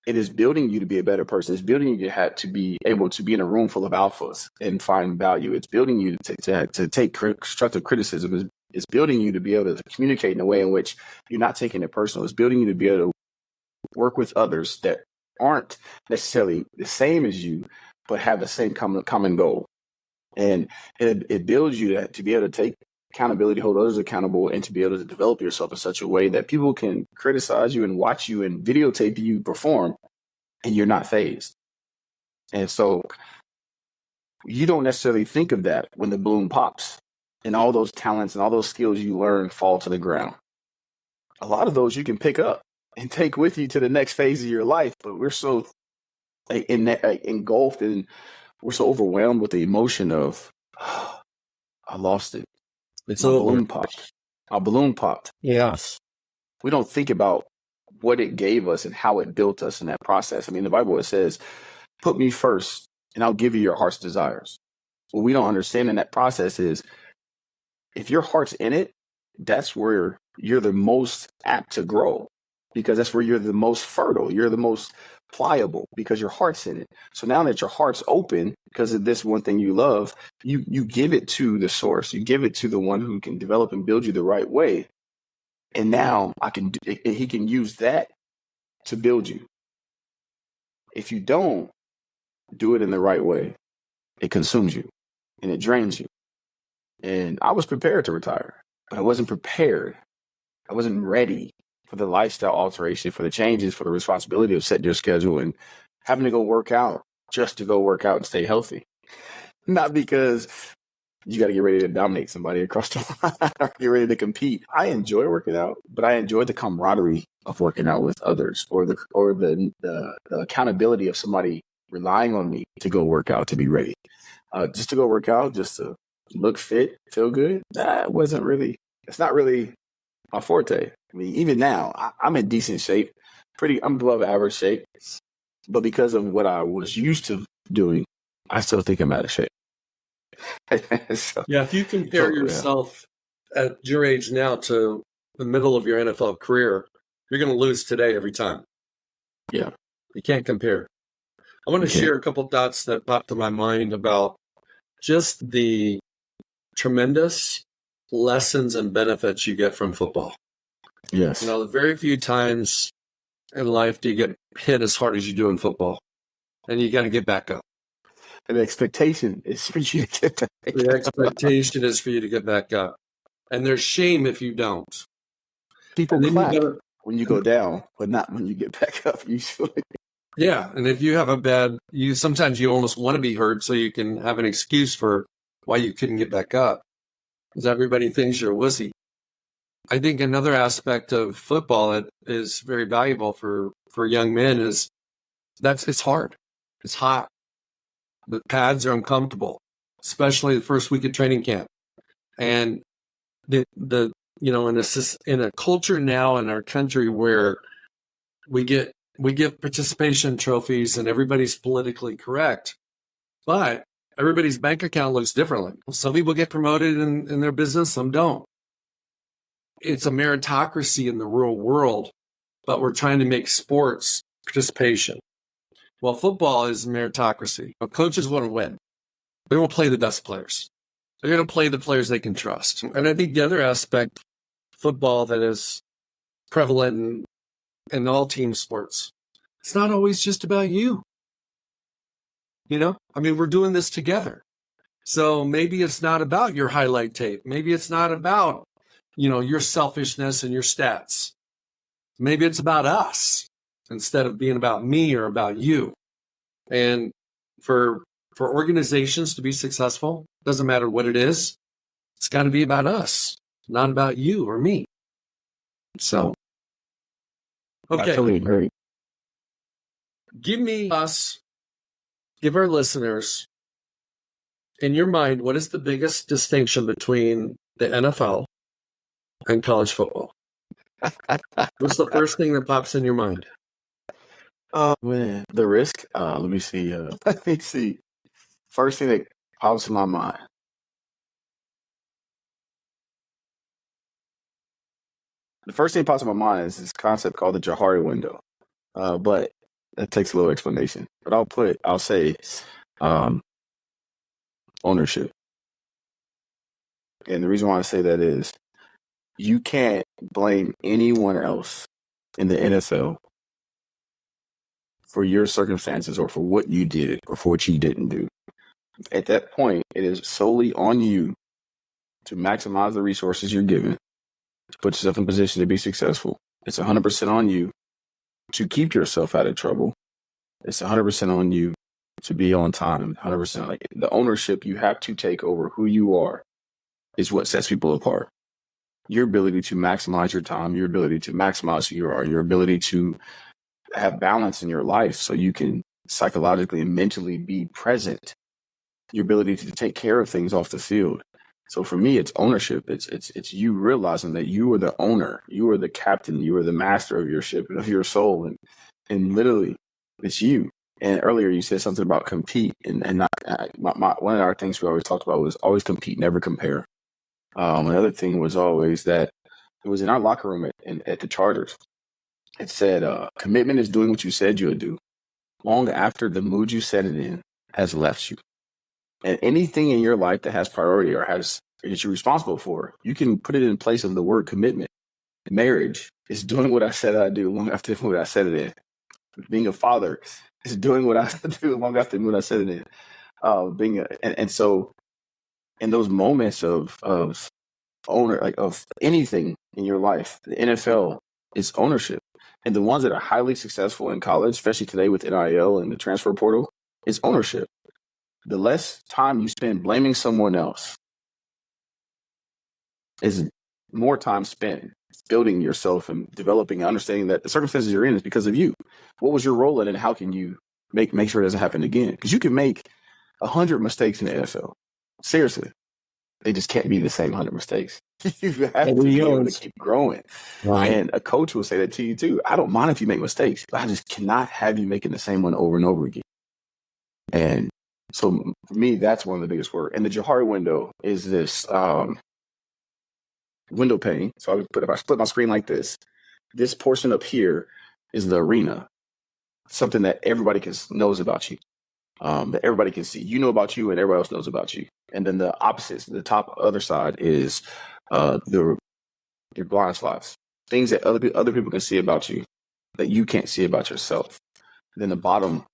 it is building you to be a better person. It's building you to be able to be in a room full of alphas and find value. It's building you to take constructive criticism. It's building you to be able to communicate in a way in which you're not taking it personal. It's building you to be able to work with others that aren't necessarily the same as you, but have the same common goal. And it builds you to be able to take accountability, hold others accountable, and to be able to develop yourself in such a way that people can criticize you and watch you and videotape you perform, and you're not fazed. And so you don't necessarily think of that when the balloon pops and all those talents and all those skills you learn fall to the ground. A lot of those you can pick up and take with you to the next phase of your life, but we're so engulfed and we're so overwhelmed with the emotion of, I lost it. It's My over. balloon popped. My balloon popped. Yes. We don't think about what it gave us and how it built us in that process. I mean, the Bible, it says, put me first and I'll give you your heart's desires. What we don't understand in that process is if your heart's in it, that's where you're the most apt to grow, because that's where you're the most fertile. You're the most pliable because your heart's in it. So now that your heart's open because of this one thing you love, you give it to the source. You give it to the one who can develop and build you the right way. And now he can use that to build you. If you don't do it in the right way, it consumes you and it drains you. And I was prepared to retire, but I wasn't prepared. I wasn't ready for the lifestyle alteration, for the changes, for the responsibility of setting your schedule and having to go work out just to go work out and stay healthy. Not because You got to get ready to dominate somebody across the line or get ready to compete. I enjoy working out, but I enjoy the camaraderie of working out with others, or the accountability of somebody relying on me to go work out, to be ready. Just to go work out, just to look fit, feel good. It's not really my forte. I mean, even now, I'm in decent shape, I'm above average shape, but because of what I was used to doing, I still think I'm out of shape. Yeah, if you compare yourself at your age now to the middle of your NFL career, you're going to lose today every time. Yeah. You can't compare. I want to share a couple thoughts that popped to my mind about just the tremendous lessons and benefits you get from football. Yes. Very few times in life do you get hit as hard as you do in football, and you got to get back up. And the expectation is for you to get back up. The expectation is for you to get back up. And there's shame if you don't. People clap when you go down, but not when you get back up, usually. Yeah, and if you have sometimes you almost want to be hurt so you can have an excuse for why you couldn't get back up, because everybody thinks you're a wussy. I think another aspect of football that is very valuable for young men is it's hard. It's hot. The pads are uncomfortable, especially the first week of training camp. And in a culture now in our country where we give participation trophies and everybody's politically correct, but everybody's bank account looks differently. Some people get promoted in their business, some don't. It's a meritocracy in the real world, but we're trying to make sports participation. Well, football is meritocracy. Coaches want to win. They won't play the best players. They're going to play the players they can trust. And I think the other aspect of football that is prevalent in all team sports, it's not always just about you. We're doing this together. So maybe it's not about your highlight tape. Maybe it's not about, your selfishness and your stats. Maybe it's about us instead of being about me or about you. And for organizations to be successful, doesn't matter what it is, it's got to be about us, not about you or me. So, okay. I totally agree. Give our listeners, in your mind, what is the biggest distinction between the NFL and college football? What's the first thing that pops in your mind? The risk. Let me see. First thing that pops in my mind. The first thing that pops in my mind is this concept called the Johari window. But that takes a little explanation. But I'll say ownership. And the reason why I say that is you can't blame anyone else in the NFL for your circumstances or for what you did or for what you didn't do. At that point, it is solely on you to maximize the resources you're given, to put yourself in position to be successful. It's 100% on you to keep yourself out of trouble. It's 100% on you to be on time. 100%. Like the ownership you have to take over who you are is what sets people apart. Your ability to maximize your time, your ability to maximize who you are, your ability to have balance in your life so you can psychologically and mentally be present, your ability to take care of things off the field. So for me, it's ownership. It's you realizing that you are the owner, you are the captain, you are the master of your ship and of your soul, and literally, it's you. And earlier you said something about compete, and not one of our things we always talked about was always compete, never compare. Another thing was always that it was in our locker room at the Chargers. It said, commitment is doing what you said you would do long after the mood you set it in has left you. And anything in your life that has priority or that you're responsible for, you can put it in place of the word commitment. Marriage is doing what I said I'd do long after the mood I set it in. Being a father is doing what I do long after the mood I set it in. So in those moments of owner, like of anything in your life, the NFL is ownership. And the ones that are highly successful in college, especially today with NIL and the transfer portal, is ownership. The less time you spend blaming someone else is more time spent building yourself and developing and understanding that the circumstances you're in is because of you. What was your role in it, and how can you make sure it doesn't happen again? Because you can make 100 mistakes in the NFL. Seriously. They just can't be the same 100 mistakes. You have to be able to keep growing. Right. And a coach will say that to you too. I don't mind if you make mistakes, but I just cannot have you making the same one over and over again. And so for me, that's one of the biggest work. And the Johari window is this window pane. So if I split my screen like this portion up here is the arena, something that everybody knows about you, that everybody can see. You know about you, and everybody else knows about you. And then the opposites, the top other side is your blind spots, things that other people can see about you that you can't see about yourself. Then the bottom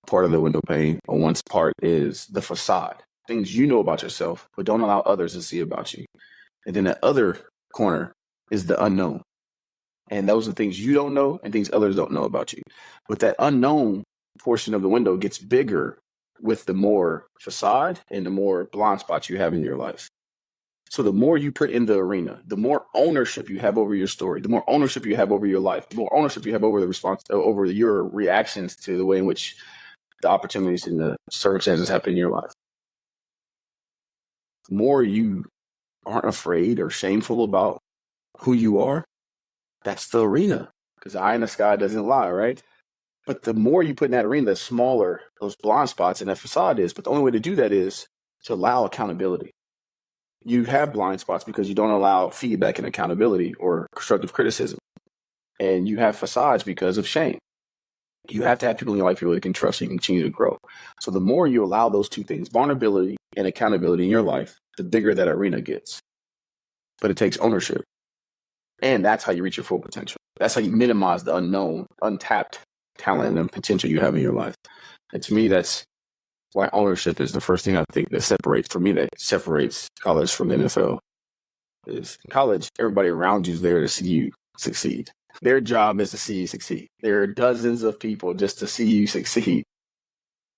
part of the window pane, or one part, is the facade, things you know about yourself but don't allow others to see about you. And then the other corner is the unknown. And those are things you don't know and things others don't know about you. But that unknown portion of the window gets bigger with the more facade and the more blind spots you have in your life. So the more you put in the arena, the more ownership you have over your story, the more ownership you have over your life, the more ownership you have over over your reactions to the way in which the opportunities and the circumstances happen in your life. The more you aren't afraid or shameful about who you are, that's the arena. Because the eye in the sky doesn't lie, right? But the more you put in that arena, the smaller those blind spots and that facade is. But the only way to do that is to allow accountability. You have blind spots because you don't allow feedback and accountability or constructive criticism. And you have facades because of shame. You have to have people in your life who can trust you and continue to grow. So the more you allow those two things, vulnerability and accountability in your life, the bigger that arena gets. But it takes ownership. And that's how you reach your full potential. That's how you minimize the unknown, untapped talent and potential you have in your life. And to me, that's why ownership is the first thing I think that separates college from the NFL. Is in college, everybody around you is there to see you succeed. Their job is to see you succeed. There are dozens of people just to see you succeed.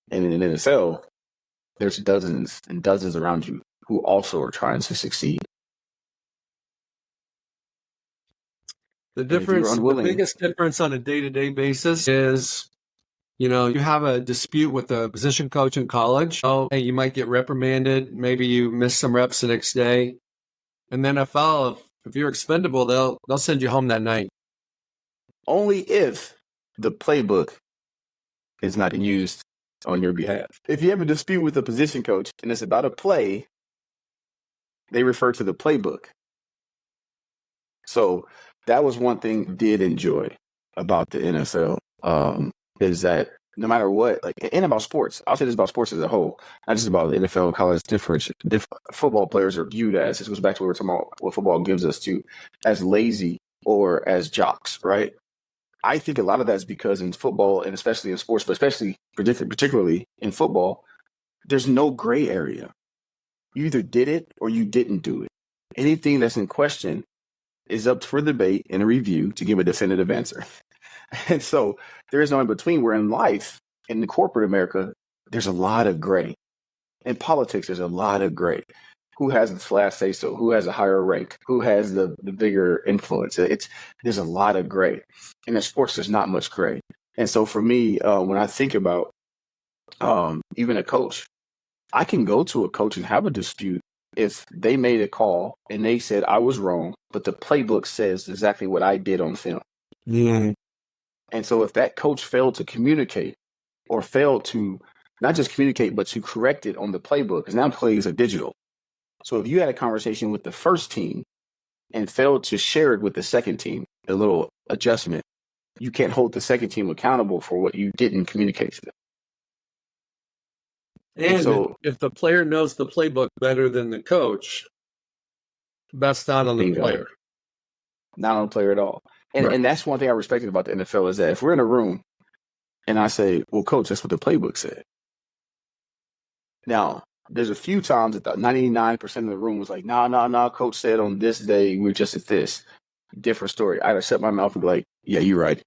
And in the NFL, there's dozens and dozens around you who also are trying to succeed. The biggest difference on a day-to-day basis is, you have a dispute with a position coach in college. Oh, hey, you might get reprimanded. Maybe you miss some reps the next day. And then NFL, if you're expendable, they'll send you home that night. Only if the playbook is not used on your behalf. If you have a dispute with a position coach and it's about a play, they refer to the playbook. So that was one thing I did enjoy about the NFL, is that no matter what, and about sports, I'll say this about sports as a whole, not just about the NFL, college, different football players are viewed as, this goes back to what we were talking about, what football gives us to, as lazy or as jocks, right? I think a lot of that's because in football, and especially in sports, but especially particularly in football, there's no gray area. You either did it or you didn't do it. Anything that's in question is up for debate and a review to give a definitive answer. And so there is no in between, where in life, in the corporate America, there's a lot of gray. In politics, there's a lot of gray. Who has the last say so? Who has a higher rank? Who has the bigger influence? There's a lot of gray. And in sports, there's not much gray. And so for me, when I think about even a coach, I can go to a coach and have a dispute if they made a call and they said I was wrong, but the playbook says exactly what I did on film. Yeah. And so if that coach failed to communicate, or failed to not just communicate, but to correct it on the playbook, because now plays are digital. So if you had a conversation with the first team and failed to share it with the second team, a little adjustment, you can't hold the second team accountable for what you didn't communicate to them. And so, if the player knows the playbook better than the coach, that's not on the player. Not on the player at all. And that's one thing I respected about the NFL, is that if we're in a room and I say, well, coach, that's what the playbook said. Now, there's a few times that 99% of the room was like, nah, coach said on this day, we're just at this. Different story. I'd shut my mouth and be like, yeah, you're right.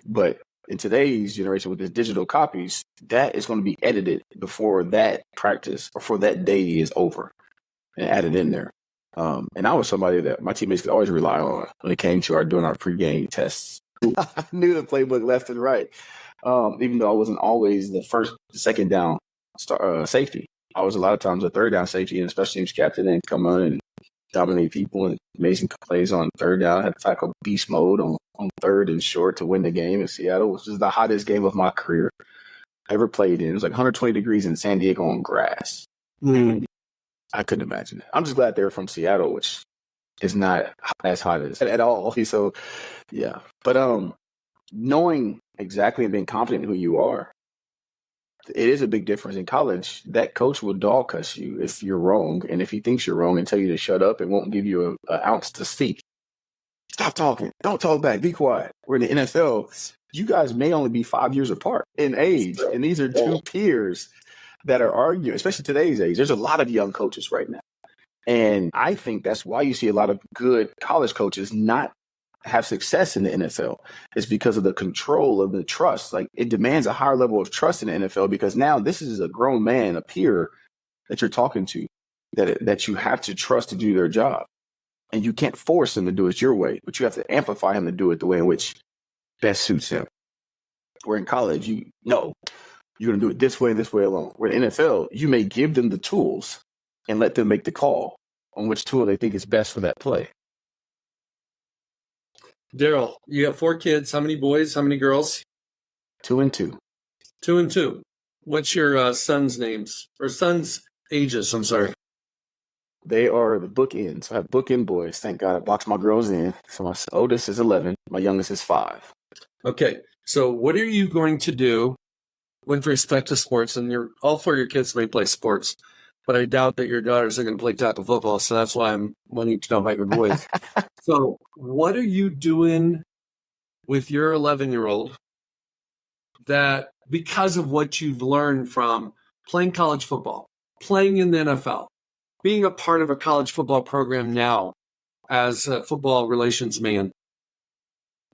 But in today's generation with the digital copies, that is going to be edited before that practice or for that day is over and added in there. And I was somebody that my teammates could always rely on when it came to doing our pregame tests. I knew the playbook left and right, even though I wasn't always the first, second down safety. I was a lot of times a third down safety and special teams captain and come on and dominate people and amazing plays on third down. I had to tackle beast mode on third and short to win the game in Seattle, which is the hottest game of my career I ever played in. It was like 120 degrees in San Diego on grass. I couldn't imagine it. I'm just glad they were from Seattle, which is not as hot as at all. So, yeah. But knowing exactly and being confident in who you are, it is a big difference. In college, that coach will dog cuss you if you're wrong. And if he thinks you're wrong and tell you to shut up and won't give you an ounce to speak. Stop talking. Don't talk back. Be quiet. We're in the NFL. You guys may only be 5 years apart in age. And these are two peers that are arguing, especially today's age. There's a lot of young coaches right now. And I think that's why you see a lot of good college coaches not have success in the NFL. It's because of the control of the trust. Like, it demands a higher level of trust in the NFL because now this is a grown man, a peer that you're talking to that you have to trust to do their job. And you can't force him to do it your way, but you have to amplify him to do it the way in which best suits him. Where in college, you're going to do it this way and this way alone. Where in the NFL, you may give them the tools and let them make the call on which tool they think is best for that play. Darrell, you have 4 kids. How many boys? How many girls? 2 and 2. 2 and 2. What's your son's names? Or son's ages, I'm sorry. They are the bookends. I have bookend boys. Thank God I boxed my girls in. So my oldest is 11. My youngest is 5. Okay. So what are you going to do with respect to sports? And all 4 of your kids may play sports, but I doubt that your daughters are going to play tackle football. So that's why I'm wanting to know about your boys. So what are you doing with your 11-year-old that because of what you've learned from playing college football, playing in the NFL, being a part of a college football program now as a football relations man,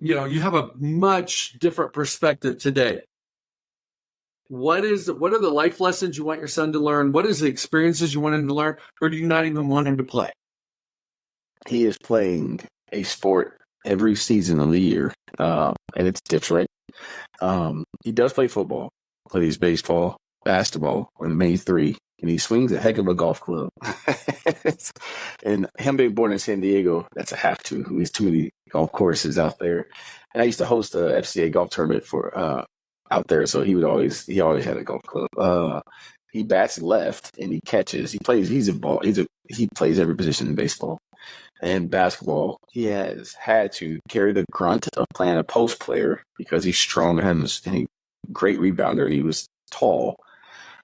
you have a much different perspective today. What are the life lessons you want your son to learn? What is the experiences you want him to learn? Or do you not even want him to play? He is playing a sport every season of the year, and it's different. He does play football, plays baseball, basketball, or the main 3, and he swings a heck of a golf club. And him being born in San Diego, that's a have to. There's too many golf courses out there. And I used to host a FCA golf tournament for out there, so he always had a golf club. He bats left and he catches. He plays. He plays every position in baseball. And basketball, he has had to carry the grunt of playing a post player because he's strong and a great rebounder. He was tall,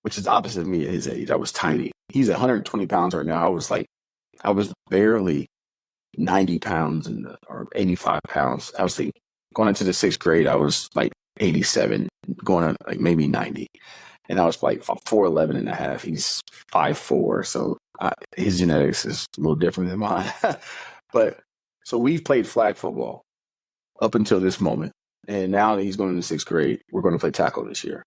which is opposite of me at his age. I was tiny. He's 120 pounds right now. I was barely 90 pounds or 85 pounds. I was going into the 6th grade, I was like 87, going on like maybe 90. And I was like 4'11 and a half. He's 5'4". So his genetics is a little different than mine. But so we've played flag football up until this moment. And now that he's going into 6th grade, we're going to play tackle this year.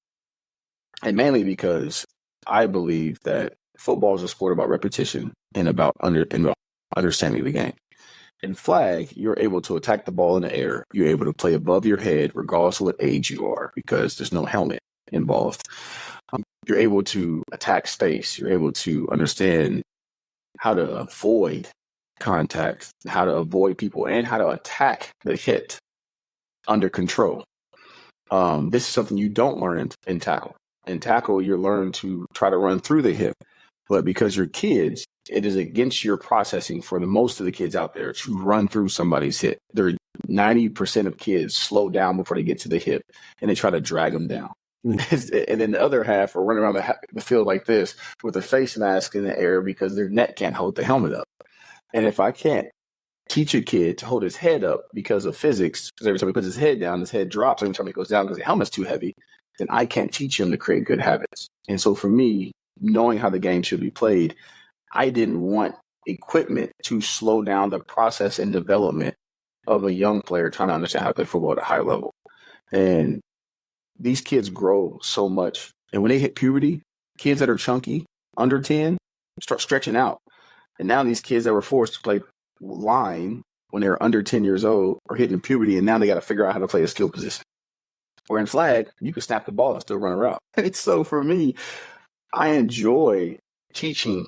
And mainly because I believe that football is a sport about repetition and about understanding the game. In flag, you're able to attack the ball in the air. You're able to play above your head regardless of what age you are because there's no helmet involved. You're able to attack space. You're able to understand how to avoid contact, how to avoid people, and how to attack the hit under control. This is something you don't learn in tackle. In tackle, you learn to try to run through the hip. But because you're kids, it is against your processing for the most of the kids out there to run through somebody's hip. 90% of kids slow down before they get to the hip, and they try to drag them down. And then the other half are running around the field like this with a face mask in the air because their neck can't hold the helmet up. And if I can't teach a kid to hold his head up because of physics, because every time he puts his head down, his head drops. Every time he goes down because the helmet's too heavy, then I can't teach him to create good habits. And so for me, knowing how the game should be played, I didn't want equipment to slow down the process and development of a young player trying to understand how to play football at a high level. And these kids grow so much. And when they hit puberty, kids that are chunky, under 10, start stretching out. And now these kids that were forced to play line when they were under 10 years old are hitting puberty, and now they got to figure out how to play a skill position. Where in flag, you can snap the ball and still run a route. And so for me, I enjoy teaching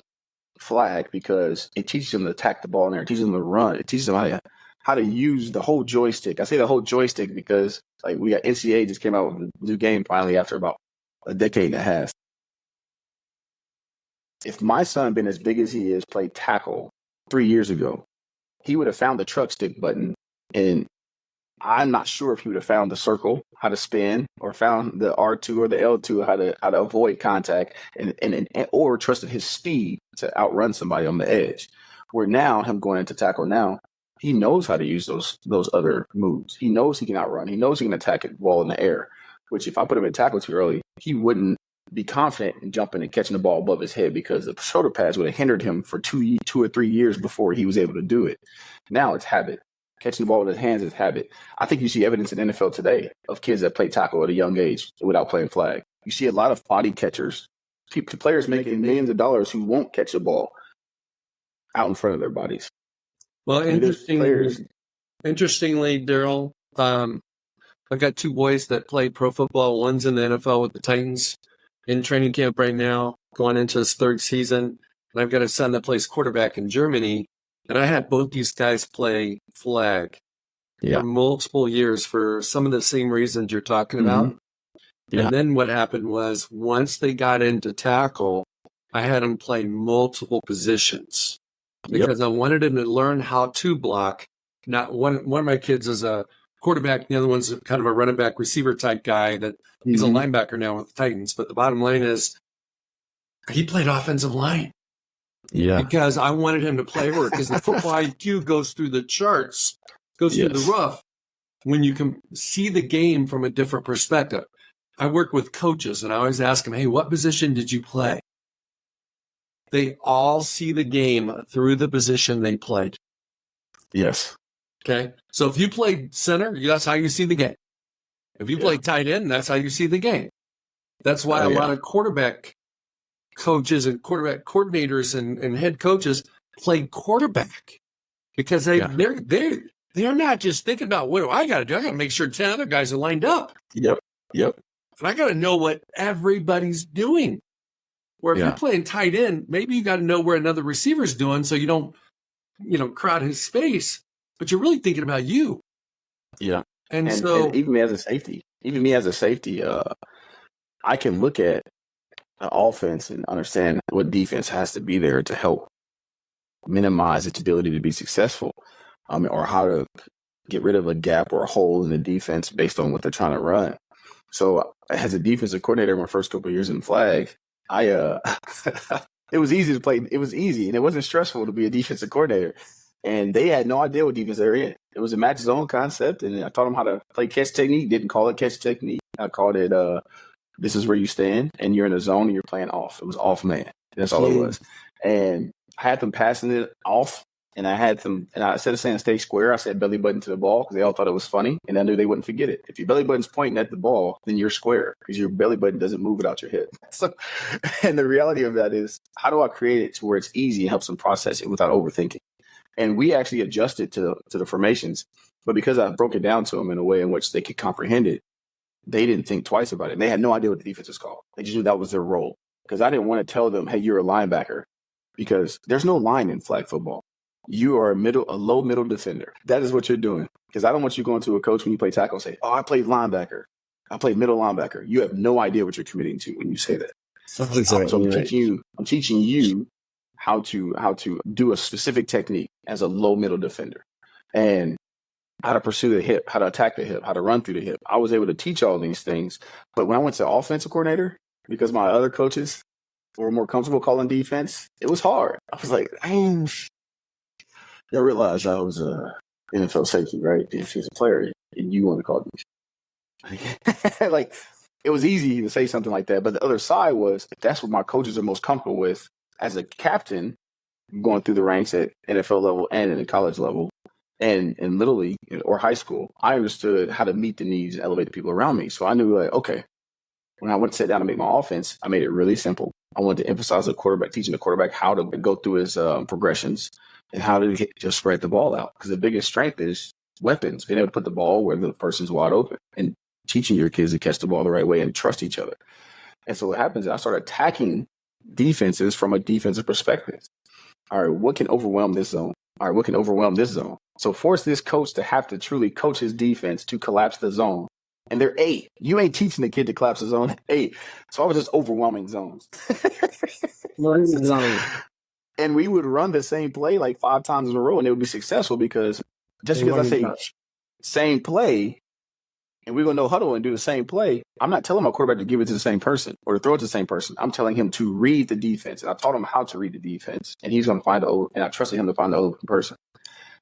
flag because it teaches them to attack the ball in there. It teaches them to run. It teaches them how to use the whole joystick. I say the whole joystick because like we got NCAA just came out with a new game finally after about a decade and a half. If my son, been as big as he is, played tackle 3 years ago, he would have found the truck stick button, and I'm not sure if he would have found the circle, how to spin, or found the R2 or the L2, how to avoid contact, and or trusted his speed to outrun somebody on the edge. Where now, him going into tackle now, he knows how to use those other moves. He knows he can outrun. He knows he can attack a ball in the air, which if I put him in tackle too early, he wouldn't be confident in jumping and catching the ball above his head because the shoulder pads would have hindered him for 2 or 3 years before he was able to do it. Now it's habit. Catching the ball with his hands is habit. I think you see evidence in the NFL today of kids that play tackle at a young age without playing flag. You see a lot of body catchers, players making millions of dollars who won't catch the ball out in front of their bodies. Well, interestingly, Darrell, I've got 2 boys that play pro football. One's in the NFL with the Titans in training camp right now, going into his 3rd season. And I've got a son that plays quarterback in Germany. And I had both these guys play flag for multiple years for some of the same reasons you're talking about. Yeah. And then what happened was once they got into tackle, I had them play multiple positions because I wanted them to learn how to block. Not one of my kids is a quarterback. The other one's kind of a running back receiver type guy that he's a linebacker now with the Titans. But the bottom line is he played offensive line. Yeah. Because I wanted him to play work because the football IQ goes through the charts, goes through the roof when you can see the game from a different perspective. I work with coaches and I always ask them, hey, what position did you play? They all see the game through the position they played. Yes. Okay. So if you played center, that's how you see the game. If you played tight end, that's how you see the game. That's why a lot of quarterback coaches and quarterback coordinators and head coaches play quarterback because they're not just thinking about what do I got to do. I got to make sure 10 other guys are lined up. Yep. And I got to know what everybody's doing. Where if you're playing tight end, maybe you got to know where another receiver's doing so you don't, crowd his space. But you're really thinking about you. Yeah. And even me as a safety, I can look at the offense and understand what defense has to be there to help minimize its ability to be successful, or how to get rid of a gap or a hole in the defense based on what they're trying to run. So as a defensive coordinator, my first couple of years in flag, it was easy to play. It was easy and it wasn't stressful to be a defensive coordinator. And they had no idea what defense they were in. It was a match zone concept, and I taught them how to play catch technique. Didn't call it catch technique. I called it this is where you stand, and you're in a zone, and you're playing off. It was off man. That's all it was. And I had them passing it off, and I had them, and instead of saying stay square, I said belly button to the ball because they all thought it was funny, and I knew they wouldn't forget it. If your belly button's pointing at the ball, then you're square because your belly button doesn't move without your hip. So, and the reality of that is, how do I create it to where it's easy and helps them process it without overthinking? And we actually adjusted to the formations, but because I broke it down to them in a way in which they could comprehend it, they didn't think twice about it. And they had no idea what the defense was called. They just knew that was their role. Because I didn't want to tell them, hey, you're a linebacker, because there's no line in flag football. You are a low middle defender. That is what you're doing. Because I don't want you going to a coach when you play tackle and say, oh, I played linebacker. I played middle linebacker. You have no idea what you're committing to when you say that. So I'm teaching you how to do a specific technique as a low middle defender, and how to pursue the hip, how to attack the hip, how to run through the hip. I was able to teach all these things. But when I went to offensive coordinator, because my other coaches were more comfortable calling defense, it was hard. I was like, I realized I was a NFL safety, right? Defensive player, and you want to call defense. Like, it was easy to say something like that. But the other side was, if that's what my coaches are most comfortable with as a captain, going through the ranks at NFL level and at the college level, and in Little League or high school, I understood how to meet the needs and elevate the people around me. So I knew, like, okay, when I went to sit down and make my offense, I made it really simple. I wanted to emphasize the quarterback, teaching the quarterback how to go through his progressions and how to just spread the ball out. Because the biggest strength is weapons, being able to put the ball where the person's wide open, and teaching your kids to catch the ball the right way and trust each other. And so what happens is I start attacking defenses from a defensive perspective. All right, what can overwhelm this zone? All right, what can overwhelm this zone? So force this coach to have to truly coach his defense to collapse the zone. And they're 8. You ain't teaching the kid to collapse the zone at 8. So I was just overwhelming zones. And we would run the same play like 5 times in a row, and it would be successful because just because I say same play, and we're going to no huddle and do the same play, I'm not telling my quarterback to give it to the same person or to throw it to the same person. I'm telling him to read the defense. And I taught him how to read the defense, and he's going to find and I trusted him to find the open person.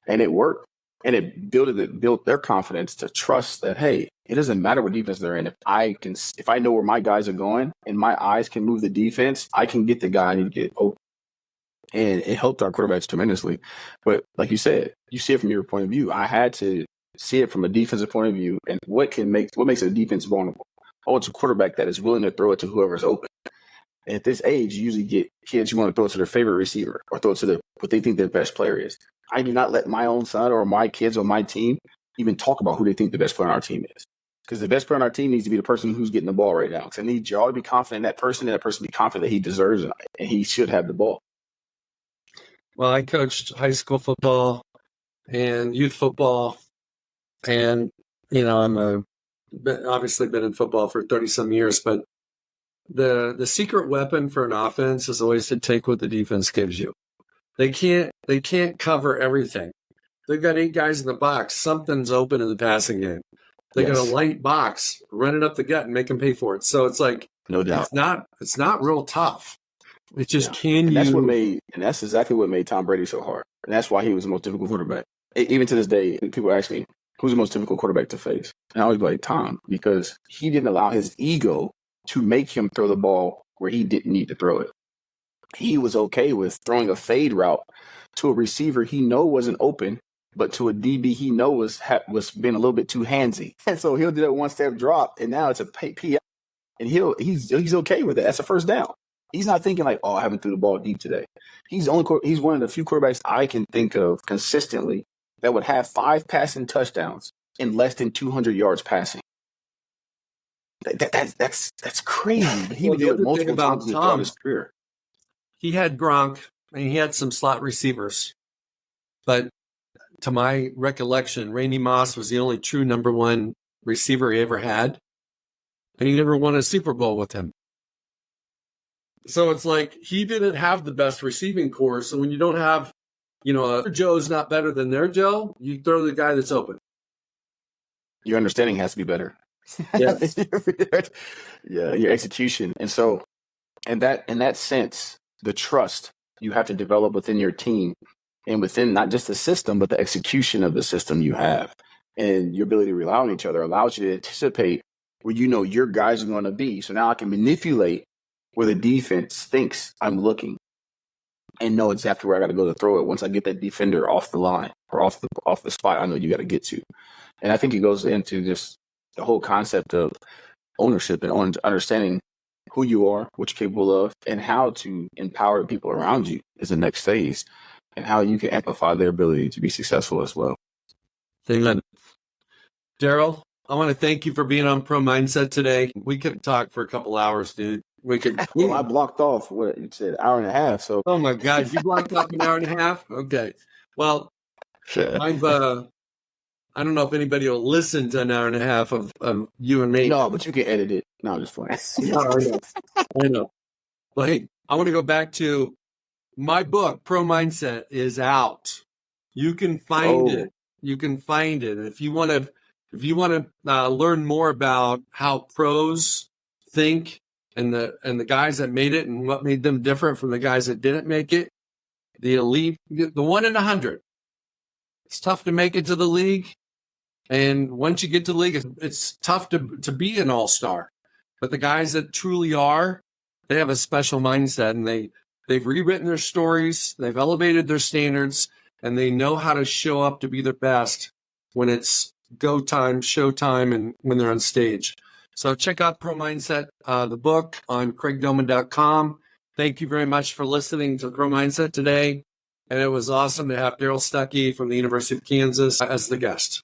And it worked. And it built their confidence to trust that, hey, it doesn't matter what defense they're in. If I know where my guys are going and my eyes can move the defense, I can get the guy I need to get open. And it helped our quarterbacks tremendously. But like you said, you see it from your point of view. I had to see it from a defensive point of view, and what makes a defense vulnerable? Oh, it's a quarterback that is willing to throw it to whoever's open. At this age, you usually get kids who want to throw it to their favorite receiver or throw it to what they think their best player is. I do not let my own son or my kids on my team even talk about who they think the best player on our team is. Because the best player on our team needs to be the person who's getting the ball right now. Because I need you all to be confident in that person, and that person be confident that he deserves it and he should have the ball. Well, I coached high school football and youth football, and I'm obviously been in football for 30-some years, but the secret weapon for an offense is always to take what the defense gives you. They can't cover everything. They've got 8 guys in the box. Something's open in the passing game. They got a light box, run it up the gut and make them pay for it. So it's like, no doubt, it's not real tough. It's just and that's exactly what made Tom Brady so hard. And that's why he was the most difficult quarterback. Even to this day, people ask me, who's the most difficult quarterback to face? And I always be like, Tom, because he didn't allow his ego to make him throw the ball where he didn't need to throw it. He was okay with throwing a fade route to a receiver he know wasn't open, but to a DB he know was being a little bit too handsy. And so he'll do that one-step drop, and now it's a PI, and he's okay with it. That's a first down. He's not thinking like, oh, I haven't threw the ball deep today. He's one of the few quarterbacks I can think of consistently that would have 5 passing touchdowns in less than 200 yards passing. That's crazy. He would do it multiple times throughout his career. He had Gronk, and he had some slot receivers. But to my recollection, Randy Moss was the only true number 1 receiver he ever had. And he never won a Super Bowl with him. So it's like he didn't have the best receiving core. So when you don't have, Joe's not better than their Joe, you throw the guy that's open. Your understanding has to be better. Yeah. Yeah, your execution. And so in that sense, the trust you have to develop within your team and within not just the system, but the execution of the system you have, and your ability to rely on each other allows you to anticipate where your guys are going to be. So now I can manipulate where the defense thinks I'm looking and know exactly where I got to go to throw it once I get that defender off the line or off the spot I know you got to get to. And I think it goes into just the whole concept of ownership and understanding who you are, what you're capable of, and how to empower the people around you is the next phase, and how you can amplify their ability to be successful as well. Amen. Darrell, I want to thank you for being on Pro Mindset today. We could talk for a couple hours, dude. We could. Well, I blocked off what you said, hour and a half. So. Oh my God, you blocked off an hour and a half? Okay. Well, I don't know if anybody will listen to an hour and a half of you and me. No, but you can edit it. No, I'm just playing. I know. Well, hey, I want to go back to my book, Pro Mindset, is out. You can find it. You can find it. If you want to learn more about how pros think and the guys that made it and what made them different from the guys that didn't make it, the elite, the 1 in 100. It's tough to make it to the league. And once you get to the league, it's tough to be an all-star. But the guys that truly are, they have a special mindset, and they've rewritten their stories, they've elevated their standards, and they know how to show up to be their best when it's go time, show time, and when they're on stage. So check out Pro Mindset, the book, on craigdoman.com. Thank you very much for listening to Pro Mindset today. And it was awesome to have Darrell Stuckey from the University of Kansas as the guest.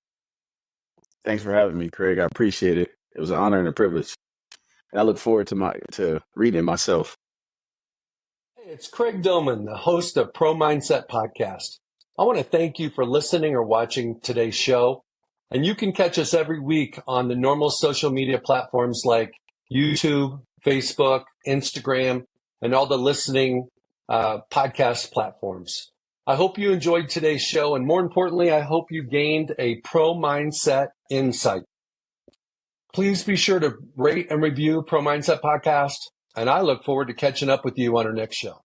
Thanks for having me, Craig. I appreciate it. It was an honor and a privilege. And I look forward to reading it myself. Hey, it's Craig Doman, the host of Pro Mindset Podcast. I want to thank you for listening or watching today's show. And you can catch us every week on the normal social media platforms like YouTube, Facebook, Instagram, and all the listening podcast platforms. I hope you enjoyed today's show. And more importantly, I hope you gained a pro mindset insight. Please be sure to rate and review Pro Mindset Podcast. And I look forward to catching up with you on our next show.